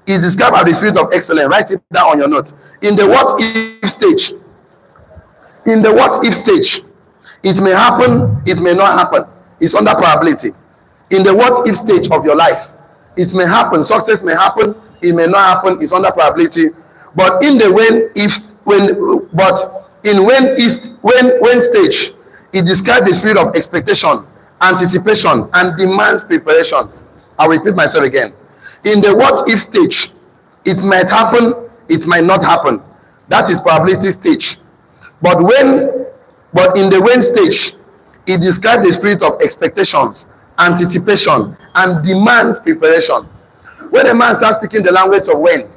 it's described as the spirit of excellence. Write it down on your note. In the what if stage, it may happen, it may not happen. It's under probability. In the what if stage of your life, it may happen, success may happen, it may not happen. It's under probability. But in the when stage, it describes the spirit of expectation, anticipation, and demands preparation. I'll repeat myself again. In the what if stage, it might happen, it might not happen. That is probability stage. But in the when stage, it describes the spirit of expectations, anticipation, and demands preparation. When a man starts speaking the language of when,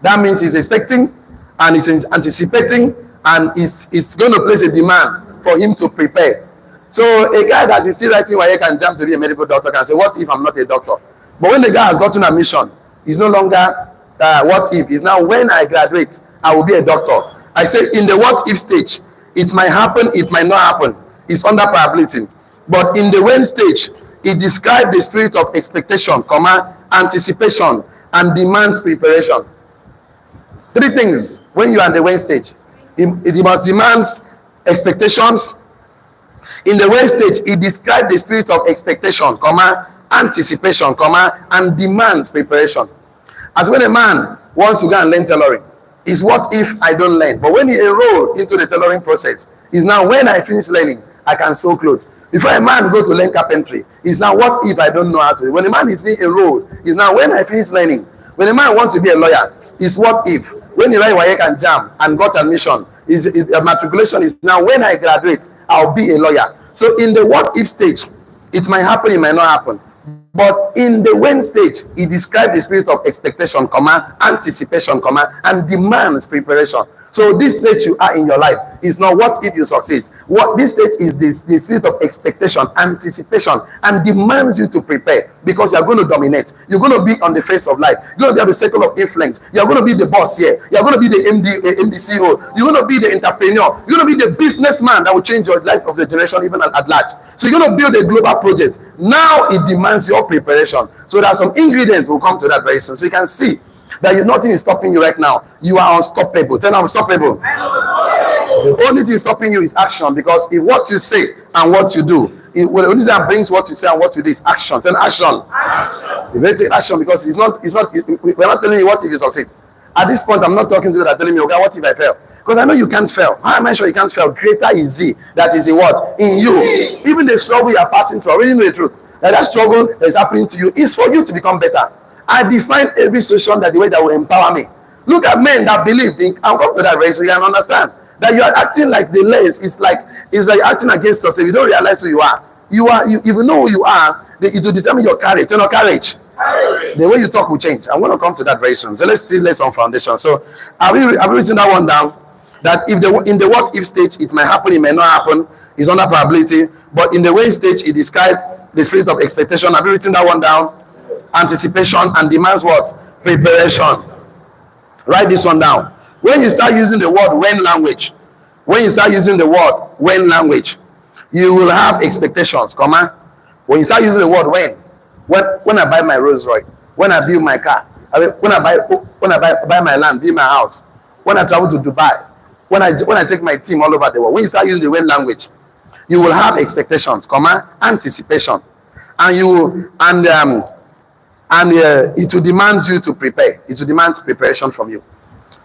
that means he's expecting and he's anticipating and it's going to place a demand for him to prepare. So a guy that is still writing why he can jump to be a medical doctor can say, what if I'm not a doctor? But when the guy has gotten a mission, it's no longer what if. It's now when I graduate, I will be a doctor. I say in the what if stage, it might happen, it might not happen. It's under probability. But in the when stage, it describes the spirit of expectation, anticipation, and demands preparation. Three things when you are in the when stage. It must demands expectations. In the when stage, it describes the spirit of expectation, anticipation, and demands preparation. As when a man wants to go and learn tailoring, is what if I don't learn? But when he enroll into the tailoring process, is now when I finish learning, I can sew clothes. Before a man go to learn carpentry, is now what if I don't know how to? When a man is being enrolled, is now when I finish learning. When a man wants to be a lawyer, is what if? When he write WAEC and JAM and got admission, is matriculation is now when I graduate, I'll be a lawyer. So in the what if stage, it might happen, it might not happen. But in the when stage, it describes the spirit of expectation, anticipation, and demands preparation. So this stage you are in your life is not what if you succeed. What this stage is the spirit of expectation, anticipation, and demands you to prepare because you are going to dominate. You're going to be on the face of life. You're going to be the circle of influence. You're going to be the boss here. You're going to be the MD CEO. You're going to be the entrepreneur. You're going to be the businessman that will change your life of the generation even at large. So you're going to build a global project. Now it demands your preparation. So there are some ingredients. We'll come to that very soon. So you can see that nothing is stopping you right now. You are unstoppable. Tell me unstoppable. The only thing stopping you is action, because if what you say and what you do, the only thing that brings what you say and what you do is action. Tell action. You better take action, because we're not telling you what if you succeed. At this point, I'm not talking to you that telling me, okay, what if I fail? Because I know you can't fail. How am I sure you can't fail? Greater is he that is in what? In you. Even the struggle you are passing through, I really know the truth. That struggle that is happening to you is for you to become better. I define every situation that the way that will empower me. Look at men that believe in, I'll come to that very so you can understand that you are acting like the less. It's like acting against us. If you don't realize who you are, if you know who you are, it will determine your courage. You know, courage. The way you talk will change. I'm going to come to that very soon. So let's still lay some foundation. So have you written that one down? That if in the what if stage, it may happen, it may not happen, is under probability. But in the when stage, it describes the spirit of expectation. Have you written that one down? Anticipation, and demands what? Preparation. Write this one down. When you start using the word when language, you will have expectations, When you start using the word when I buy my Rolls Royce, when I build my car, I mean, when I buy my land, build my house, when I travel to Dubai, when I take my team all over the world, when you start using the when language, you will have expectations, anticipation, and you will, it will demand you to prepare. It will demand preparation from you.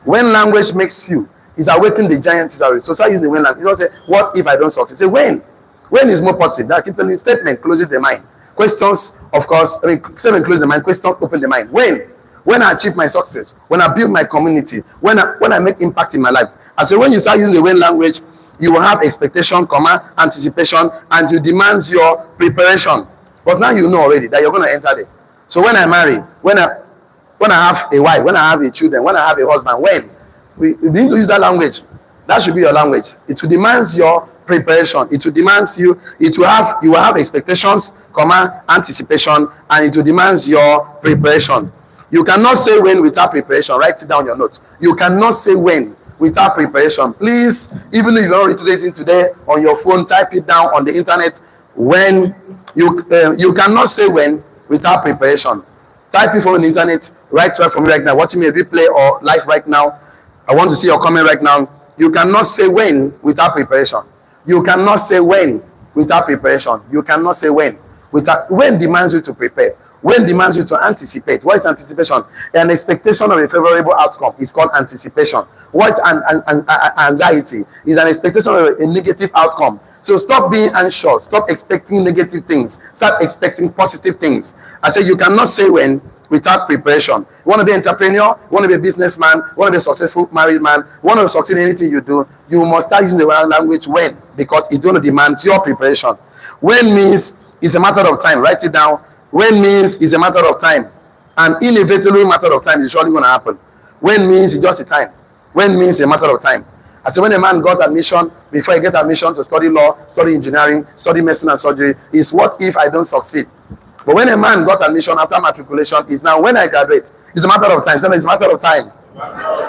When language makes you, is awakening the giant is already. So start using the when language. You don't say, what if I don't succeed? Say when. When is more positive. That keep telling you, statement closes the mind. Questions, of course, statement closes the mind. Questions open the mind. When I achieve my success, when I build my community, when I make impact in my life. I say when you start using the when language, you will have expectation, anticipation, and it demands your preparation. But now you know already that you're going to enter there. So when I marry, when I have a wife, when I have a children, when I have a husband, when we need to use that language, that should be your language. It will demands your preparation. It will demands you will have expectations, anticipation, and it will demands your preparation. You cannot say when without preparation. Write it down your notes. You cannot say when without preparation. Please, even if you're not reiterating today on your phone, type it down on the internet. When you cannot say when without preparation. Type it from the internet. Right from me right now. Watching me a replay or live right now. I want to see your comment right now. You cannot say when without preparation. You cannot say when without preparation. You cannot say when demands you to prepare. When demands you to anticipate. What is anticipation? An expectation of a favorable outcome is called anticipation. What anxiety is an expectation of a negative outcome. So stop being anxious. Stop expecting negative things. Start expecting positive things. I say you cannot say when without preparation. You want to be an entrepreneur, you want to be a businessman, you want to be a successful married man, you want to succeed in anything you do, you must start using the language when, because it's going to demand your preparation. When means it's a matter of time. Write it down. When means it's a matter of time. An inevitable matter of time is surely going to happen. When means it's just a time. When means a matter of time. I say when a man got admission, before he get admission to study law, study engineering, study medicine and surgery, is what if I don't succeed? But when a man got admission after matriculation, is now when I graduate. It's a matter of time. It's a matter of time.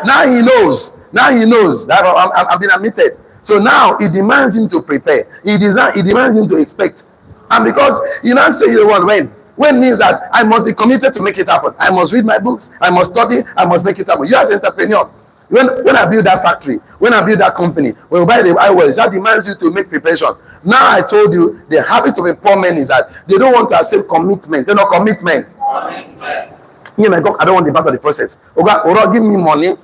Now he knows. Now he knows that I've been admitted. So now it demands him to prepare. It demands him to expect. And because you now say the word when means that I must be committed to make it happen. I must read my books. I must study. I must make it happen. You as an entrepreneur, when I build that factory, when I build that company, when we buy the oil, that demands you to make preparation. Now I told you the habit of a poor man is that they don't want to accept commitment. They know commitment. Me and my God, I don't want the part of the process. Okay, give me money.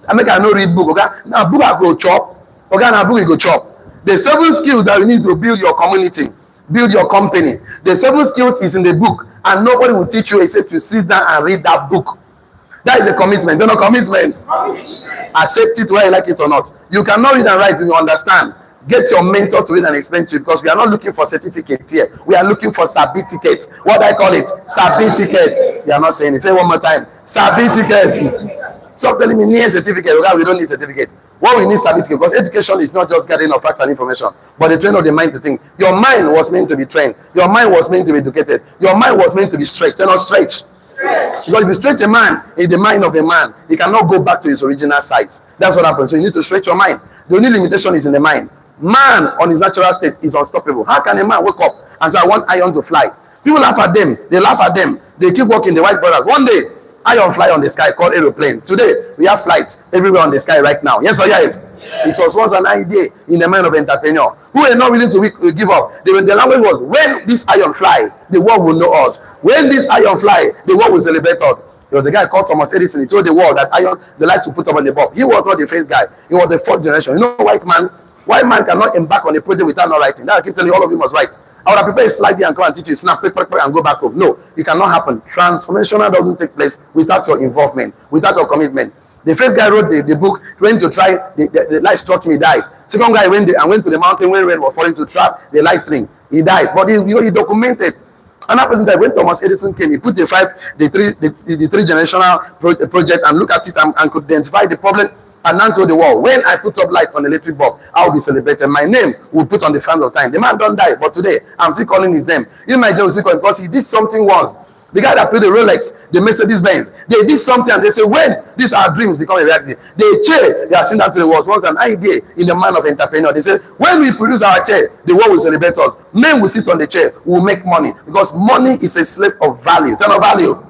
I make I no read book. Okay, now book I go chop. Okay, now book you go chop. The 7 skills that you need to build your community, build your company. The 7 skills is in the book, and nobody will teach you except you sit down and read that book. That is a commitment. Don't know commitment. Accept it whether you like it or not. You cannot read and write. You understand. Get your mentor to read and explain to you, because we are not looking for certificate here. We are looking for certificate. What do I call it? Certificate. You are not saying it. Say it one more time. Certificate. Stop telling me near certificate. Okay, we don't need certificate. What we need certificate, because education is not just gathering of facts and information, but the training of the mind to think. Your mind was meant to be trained. Your mind was meant to be educated. Your mind was meant to be stretched. They're not stretched. Because if you stretch a man in the mind of a man, he cannot go back to his original size. That's what happens. So you need to stretch your mind. The only limitation is in the mind. Man on his natural state is unstoppable. How can a man wake up and say, I want iron to fly? People laugh at them. They laugh at them. They keep walking, the white brothers. One day, iron fly on the sky called aeroplane. Today, we have flights everywhere on the sky right now. Yes or yes? It was once an idea in the mind of an entrepreneur who were not willing to give up. The language was, when this iron fly, the world will know us. When this iron fly, the world will celebrate us. There was a guy called Thomas Edison. He told the world that iron, the light to put up on the bulb. He was not the first guy. He was the 4th generation. You know, white man cannot embark on a project without not writing. Now I keep telling you, all of you must write. I would have prepared a slide and come and teach you, snap, and go back home. No, it cannot happen. Transformational doesn't take place without your involvement, without your commitment. The first guy wrote the book, went to try, the light struck me, he died. Second guy went to the mountain when rain was falling to trap the lightning. He died. But he documented. Another person that when Thomas Edison came, he put the three generational project and look at it and could identify the problem. And now told the world, when I put up light on the electric bulb, I will be celebrated. My name will put on the fans of time. The man don't die, but today I'm still calling his name. In my job, because he did something once. The guy that played the Rolex, the Mercedes Benz, they did something and they say, when these our dreams become a reality, the chair they are seen down to the walls was an idea in the mind of an entrepreneur. They say, when we produce our chair, the world will celebrate us. Men will sit on the chair, we will make money, because money is a slave of value. Turn of value.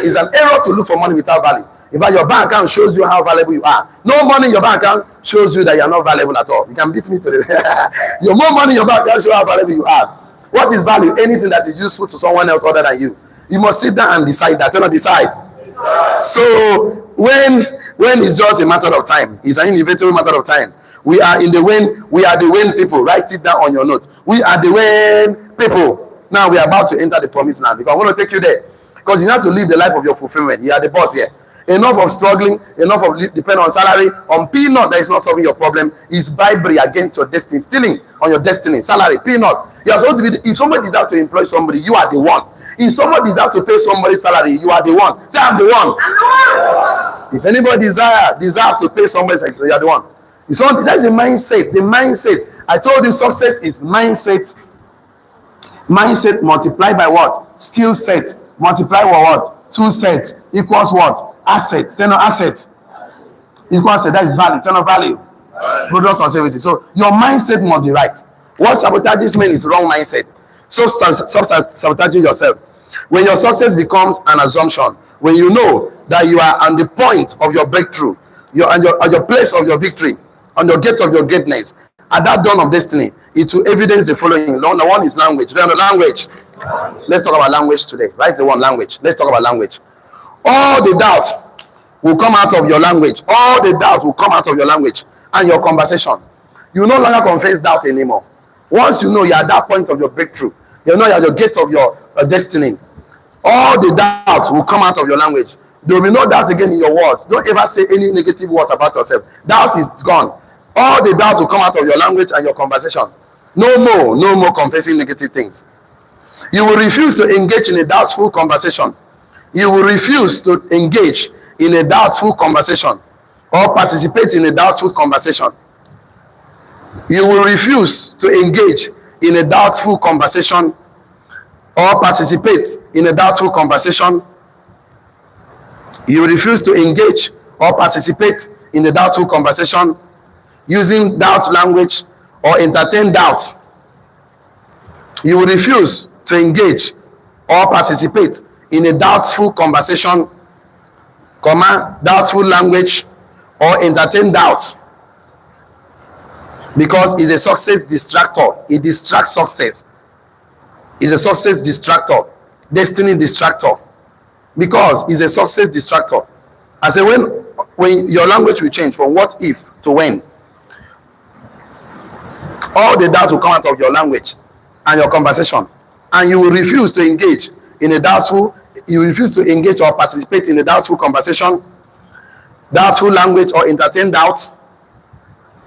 It's an error to look for money without value. In fact, your bank account shows you how valuable you are. No money in your bank account shows you that you are not valuable at all. You can beat me today. Your more money in your bank account shows how valuable you are. What is value? Anything that is useful to someone else other than you. You must sit down and decide that. You not decide. So when it's just a matter of time, it's an inevitable matter of time. We are in the when. We are the when people. Write it down on your note. We are the when people. Now we are about to enter the promised land because I want to take you there. Because you have to live the life of your fulfillment. You are the boss here. Enough of struggling, enough of depending on salary, on peanut that is not solving your problem, is bribery against your destiny, stealing on your destiny, salary, peanut. You are supposed to be, if somebody deserves to employ somebody, you are the one. If somebody deserves to pay somebody salary, you are the one. Say, I'm the one. If anybody deserves to pay somebody salary, you are the one. That's the mindset. The mindset. I told you success is mindset. Mindset multiplied by what? Skill set multiplied by what? Tool set equals what? Assets. Turn on assets equals asset. That is value. Turn on value. Product or services. So your mindset must be right. What sabotages men is wrong mindset. So sabotaging yourself. When your success becomes an assumption, when you know that you are on the point of your breakthrough, you're on your place of your victory, on your gate of your greatness, at that dawn of destiny, it will evidence the following. Number one is language. Language. Let's talk about language today. Write the one language. Let's talk about language. All the doubts will come out of your language. All the doubt will come out of your language and your conversation. You no longer confess doubt anymore. Once you know you're at that point of your breakthrough, you know you're at the gate of your destiny, all the doubts will come out of your language. There will be no doubt again in your words. Don't ever say any negative words about yourself. Doubt is gone. All the doubt will come out of your language and your conversation. No more confessing negative things. You will refuse to engage in a doubtful conversation. You will refuse to engage in a doubtful conversation or participate in a doubtful conversation. You will refuse to engage in a doubtful conversation or participate in a doubtful conversation. You will refuse to engage or participate in a doubtful conversation using doubt language or entertain doubt. You will refuse to engage or participate in a doubtful conversation, doubtful language, or entertain doubt, because it's a success distractor. It distracts success. It's a success distractor, destiny distractor, because it's a success distractor. I say when your language will change from what if to when, all the doubt will come out of your language and your conversation, and you will refuse to engage in a doubtful. You refuse to engage or participate in a doubtful conversation, doubtful language, or entertain doubt,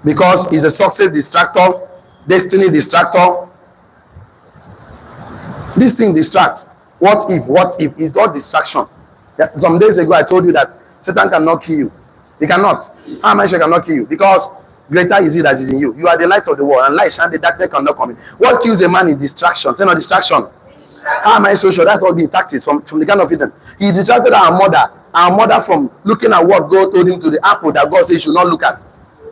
because it's a success distractor, destiny distractor. This thing distracts. What if is not distraction. Some days ago I told you that Satan cannot kill you. He cannot. How am I sure he cannot kill you? Because greater is he that is in you. You are the light of the world, and light shine, the darkness cannot come in. What kills a man is distraction. Say no distraction. How am I so sure? That's all the tactics from the Garden of Eden. He distracted our mother from looking at what God told him to the apple that God said you should not look at.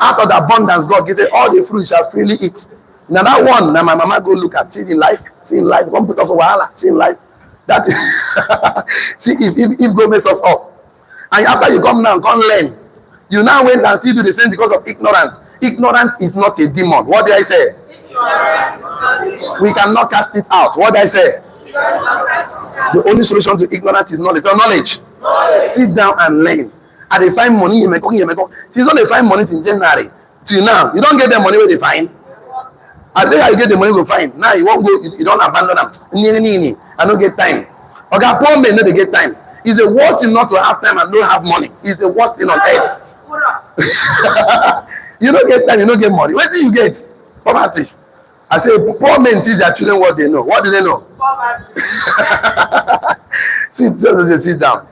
Out of the abundance, God said, all the fruit shall freely eat. Now that one, now my mama go look at, see in life, come put us for wahala, see in life. That see if God mess us up. And after you come now, come learn. You now went and still do the same because of ignorance. Ignorance is not a demon. What did I say? We cannot cast it out. What did I say? The only solution to ignorance is knowledge. Knowledge. Sit down and learn. And they find money. See, don't they find money in January till now? You don't get the money where they find. I think you get the money you find. Now you won't go. You don't abandon them. I don't get time. Okay, poor men know they get time. It's the worst thing not to have time and don't have money. It's the worst thing on earth. You don't get time. You don't get money. Where do you get? Poverty. I say poor men teach their children what they know. What do they know? Poverty. Sit down.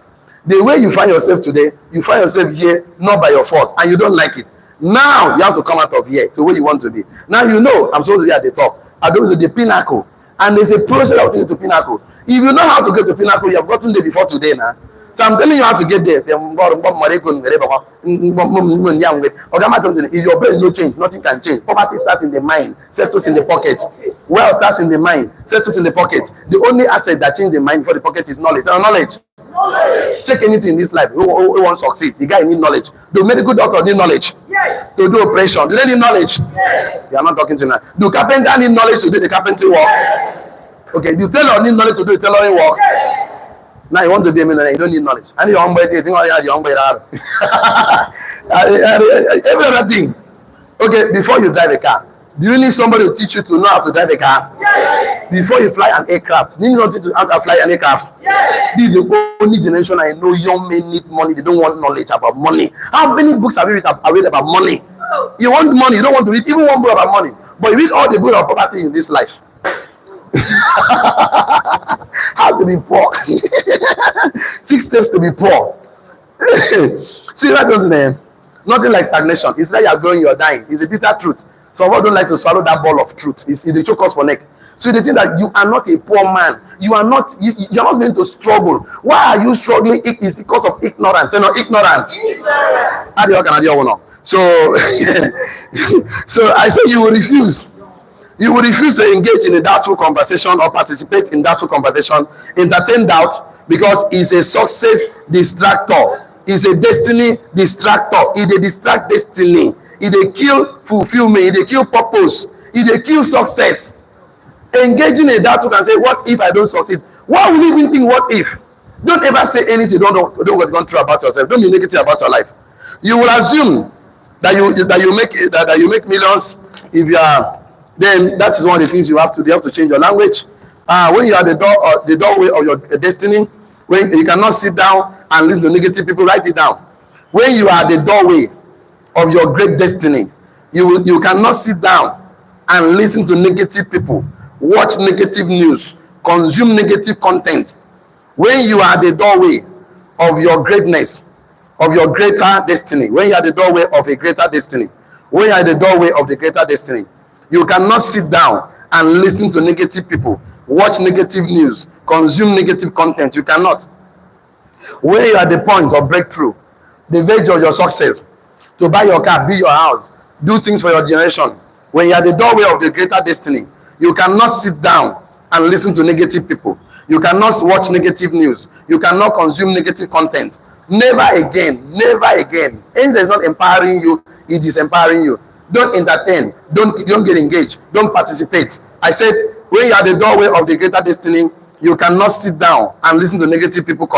The way you find yourself today, you find yourself here not by your fault, and you don't like it. Now you have to come out of here to where you want to be. Now you know I'm supposed to be at the top. I'm supposed to be the pinnacle, and there's a process of getting to pinnacle. If you know how to get to pinnacle, you have gotten there before today now. So I'm telling you how to get there. If your brain no change, nothing can change. Poverty starts in the mind, settles in the pocket. Wealth starts in the mind, settles in the pocket. The only asset that changes the mind for the pocket is knowledge. Knowledge. Check anything in this life. Who wants to succeed? The guy need knowledge. The medical doctor need knowledge. To do operation. Do they need knowledge? You are not talking to me. Do carpenter need knowledge to do the carpentry work? Okay. Do tailor need knowledge to do the tailoring work? Now you want to be a millionaire, you don't need knowledge. And your you think your every other thing. Okay, before you drive a car, do you need somebody to teach you to know how to drive a car? Before you fly an aircraft, do you know how to fly an aircraft? This is the only generation I know young men need money. They don't want knowledge about money. How many books have you read about money? You want money, you don't want to read even one book about money. But you read all the books of property in this life. How to be poor. 6 steps to be poor. See what happens there? Nothing like stagnation. It's like you're growing, you're dying. It's a bitter truth. Some of us don't like to swallow that ball of truth. It's the choke us for neck. So they think that you are not a poor man. You are not. You're not meant to struggle. Why are you struggling? It is because of ignorance. You're not ignorant. So, so I say you will refuse. You will refuse to engage in a doubtful conversation or participate in doubtful conversation, entertain doubt, because it's a success distractor. It's a destiny distractor. It distract destiny. It kill fulfillment. It kill purpose. It kill success. Engaging in doubt, you can say, what if I don't succeed? Why will you even think what if? Don't ever say anything don't go true about yourself. Don't be negative about your life. You will assume that you make millions if you are. Then that is one of the things you have to do. You have to change your language. When you are the doorway of your destiny, when you cannot sit down and listen to negative people, write it down. When you are the doorway of your great destiny, you cannot sit down and listen to negative people, watch negative news, consume negative content. When you are the doorway of your greatness, of your greater destiny, when you are the doorway of a greater destiny, when you are the doorway of the greater destiny, you cannot sit down and listen to negative people, watch negative news, consume negative content. You cannot. When you are at the point of breakthrough, the verge of your success, to buy your car, build your house, do things for your generation, when you are at the doorway of the greater destiny, you cannot sit down and listen to negative people. You cannot watch negative news. You cannot consume negative content. Never again. Never again. Anything that is not empowering you, it is empowering you. Don't entertain. Don't get engaged. Don't participate. I said, when you are at the doorway of the greater destiny, you cannot sit down and listen to negative people,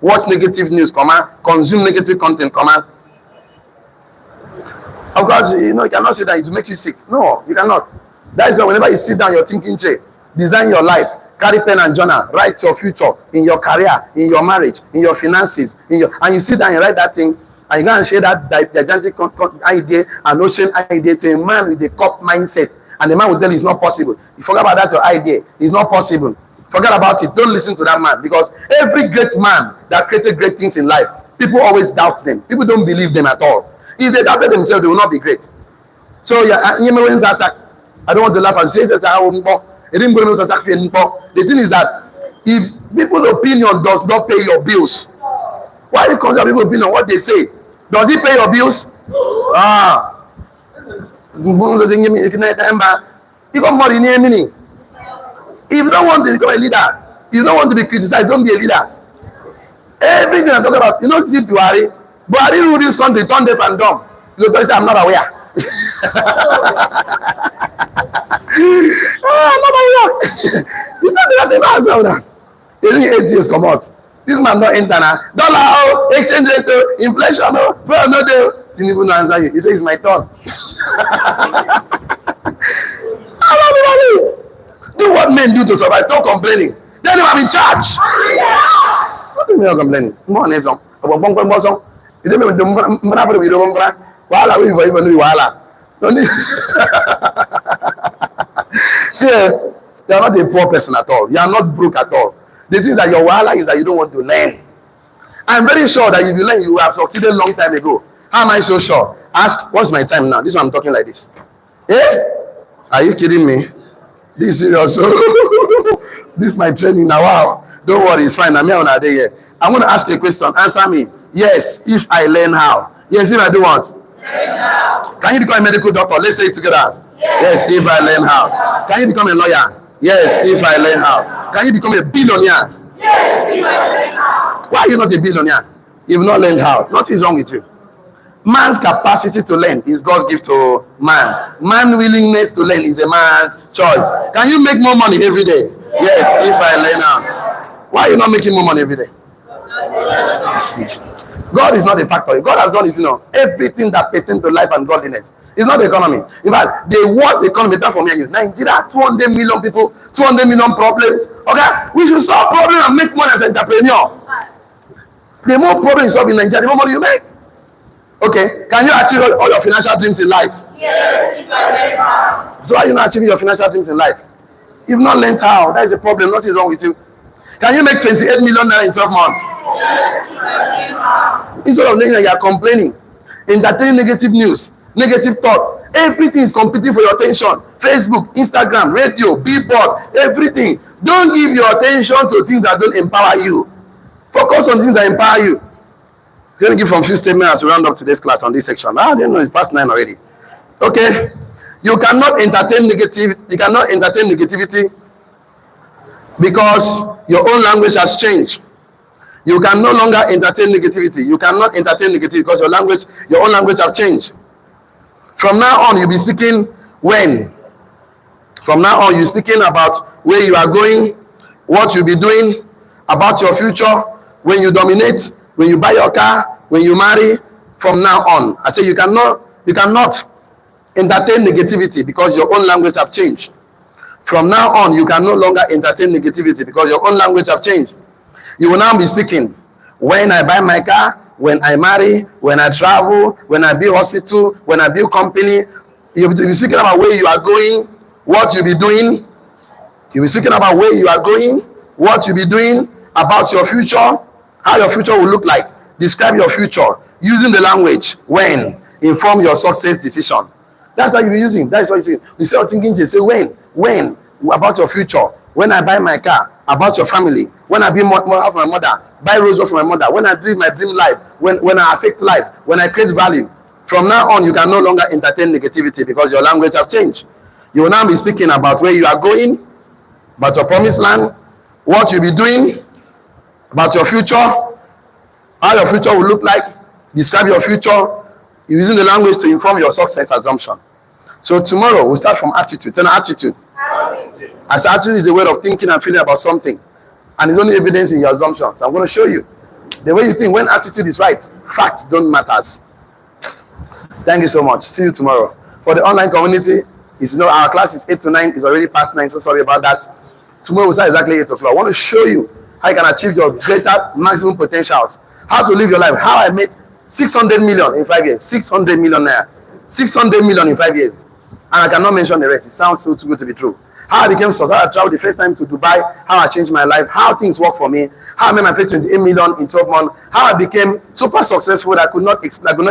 watch negative news, consume negative content, Of course, you cannot sit down to make you sick. No, you cannot. That is why whenever you sit down, you're thinking chair, design your life, carry pen and journal, write your future in your career, in your marriage, in your finances, and you sit down and write that thing, and you go and share that gigantic idea, an ocean idea to a man with a cup mindset, and the man will tell you it's not possible. You forget about that, your idea. It's not possible. Forget about it. Don't listen to that man, because every great man that created great things in life, people always doubt them. People don't believe them at all. If they doubted themselves, they will not be great. So I don't want to laugh and say the thing is that if people's opinion does not pay your bills, why you consider people's opinion what they say? Does it pay your bills? You got more in your meaning. If you don't want to become a leader, you don't want to be criticized, don't be a leader. Everything I'm talking about, see Buhari rule this country, turn deaf and dumb. You say, I'm not aware. I'm not aware. You know the answer now. You need 8 years come out. This man not enter now. Dollar, exchange rate, inflation, no deal. Tinubu no answer you. He says, it's my turn. Do what men do to survive. Stop complaining. Then you are in charge. What do you mean you're complaining? More on this song. You don't even you are not a poor person at all. You are not broke at all. The thing that your wahala is that you don't want to learn. I'm very sure that if you learn, you have succeeded a long time ago. How am I so sure? Ask, what's my time now? This one I'm talking like this. Are you kidding me? This is serious. This is my training now. Wow. Don't worry, it's fine. I'm here. I'm going to ask you a question. Answer me. Yes, if I learn how. Yes, if I do what? Learn how. Can you become a medical doctor? Let's say it together. Yes, if I learn how. Can you become a lawyer? Yes, if I learn how. Can you become a billionaire? Yes, if I learn how. Why are you not a billionaire? You've not learned how. Nothing is wrong with you. Man's capacity to learn is God's gift to man. Man's willingness to learn is a man's choice. Can you make more money every day? Yes, if I learn now. Why are you not making more money every day? God is not a factor. God has done his, everything that pertains to life and godliness. It's not the economy. In fact, the worst economy that for me and you. Nigeria, 200 million people, 200 million problems. Okay, we should solve problems and make money as an entrepreneur. The more problems you solve in Nigeria, the more money you make. Okay, can you achieve all your financial dreams in life? Yes. So why are you not achieving your financial dreams in life? You've not learned how. That is a problem. Nothing is wrong with you. Can you make 28 million naira in 12 months? Yes. Instead of learning, you are complaining, entertaining negative news, negative thoughts. Everything is competing for your attention. Facebook, Instagram, radio, billboard, everything. Don't give your attention to things that don't empower you. Focus on things that empower you. I'm going to give some few statements as we round up today's class on this section. I didn't know it's past 9 already. Okay. You cannot entertain negativity because your own language has changed. You can no longer entertain negativity. You cannot entertain negativity because your own language has changed. From now on, you'll be speaking when. From now on, you're speaking about where you are going, what you'll be doing, about your future, when you dominate, when you buy your car, when you marry. From now on, I say you cannot entertain negativity because your own language have changed. From now on, you can no longer entertain negativity because your own language have changed. You will now be speaking when I buy my car, when I marry, when I travel, when I build hospital, when I build company. You'll be speaking about where you are going, what you'll be doing. You'll be speaking about where you are going, what you'll be doing, about your future, how your future will look like. Describe your future using the language when. Inform your success decision. That's how you'll be using. That's what you say. You start thinking, you say when, about your future. When I buy my car, about your family. When I be more of my mother, buy rose for my mother. When I live my dream life, when I affect life, when I create value. From now on, you can no longer entertain negativity because your language have changed. You will now be speaking about where you are going, about your promised land, what you'll be doing, about your future, how your future will look like, describe your future, using the language to inform your success assumption. So tomorrow, we'll start from attitude. Tell attitude. As attitude is a way of thinking and feeling about something. And it's only evidence in your assumptions. I'm going to show you. The way you think, when attitude is right, facts don't matter. Thank you so much. See you tomorrow. For the online community, our class is 8 to 9. It's already past 9, so sorry about that. Tomorrow we'll start exactly 8 o'clock. I want to show you how you can achieve your greater maximum potentials. How to live your life. How I made 600 million in 5 years. 600 million naira. 600 million in 5 years. And I cannot mention the rest. It sounds so too good to be true. How I became so. How I traveled the first time to Dubai. How I changed my life. How things work for me. How I made my first 28 million in 12 months. How I became super successful that I could not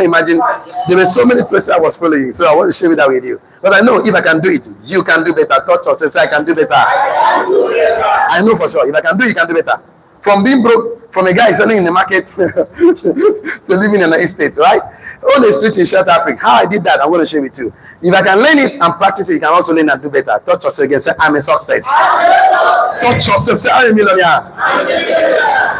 imagine. There were so many places I was following. So I want to share that with you. But I know if I can do it, you can do better. Touch yourself. Say I can do better. I know for sure. If I can do it, you can do better. From being broke, from a guy selling in the market to living in an estate, right? On the street in South Africa. How I did that, I'm going to share with you. If I can learn it and practice it, you can also learn and do better. Touch yourself again. Say, I'm a success. Touch yourself. Say, I'm a millionaire.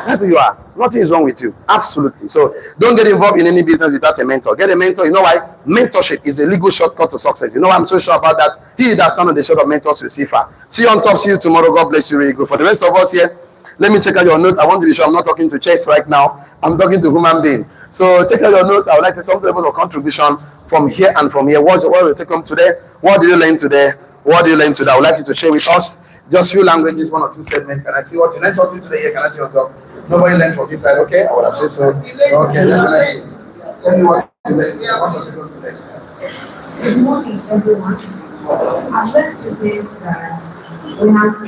That's who you are. Nothing is wrong with you. Absolutely. So don't get involved in any business without a mentor. Get a mentor. You know why? Mentorship is a legal shortcut to success. You know why I'm so sure about that? He that stands on the shore of mentors will see far. See you on top. See you tomorrow. God bless you really good. For the rest of us here, let me check out your notes. I want to be sure I'm not talking to chess right now. I'm talking to human being. So check out your notes. I would like to some level of contribution from here and from here. What will take home today? What did you learn today? What did you learn today? I would like you to share with us just few languages, 1 or 2 statements. Can I see what you learned something today? Here, can I see what's up? Nobody learned from this side, okay? I would have said so. Okay, definitely. Tell me what you learned. What did you learn today? Good morning, everyone. I've learned today that we have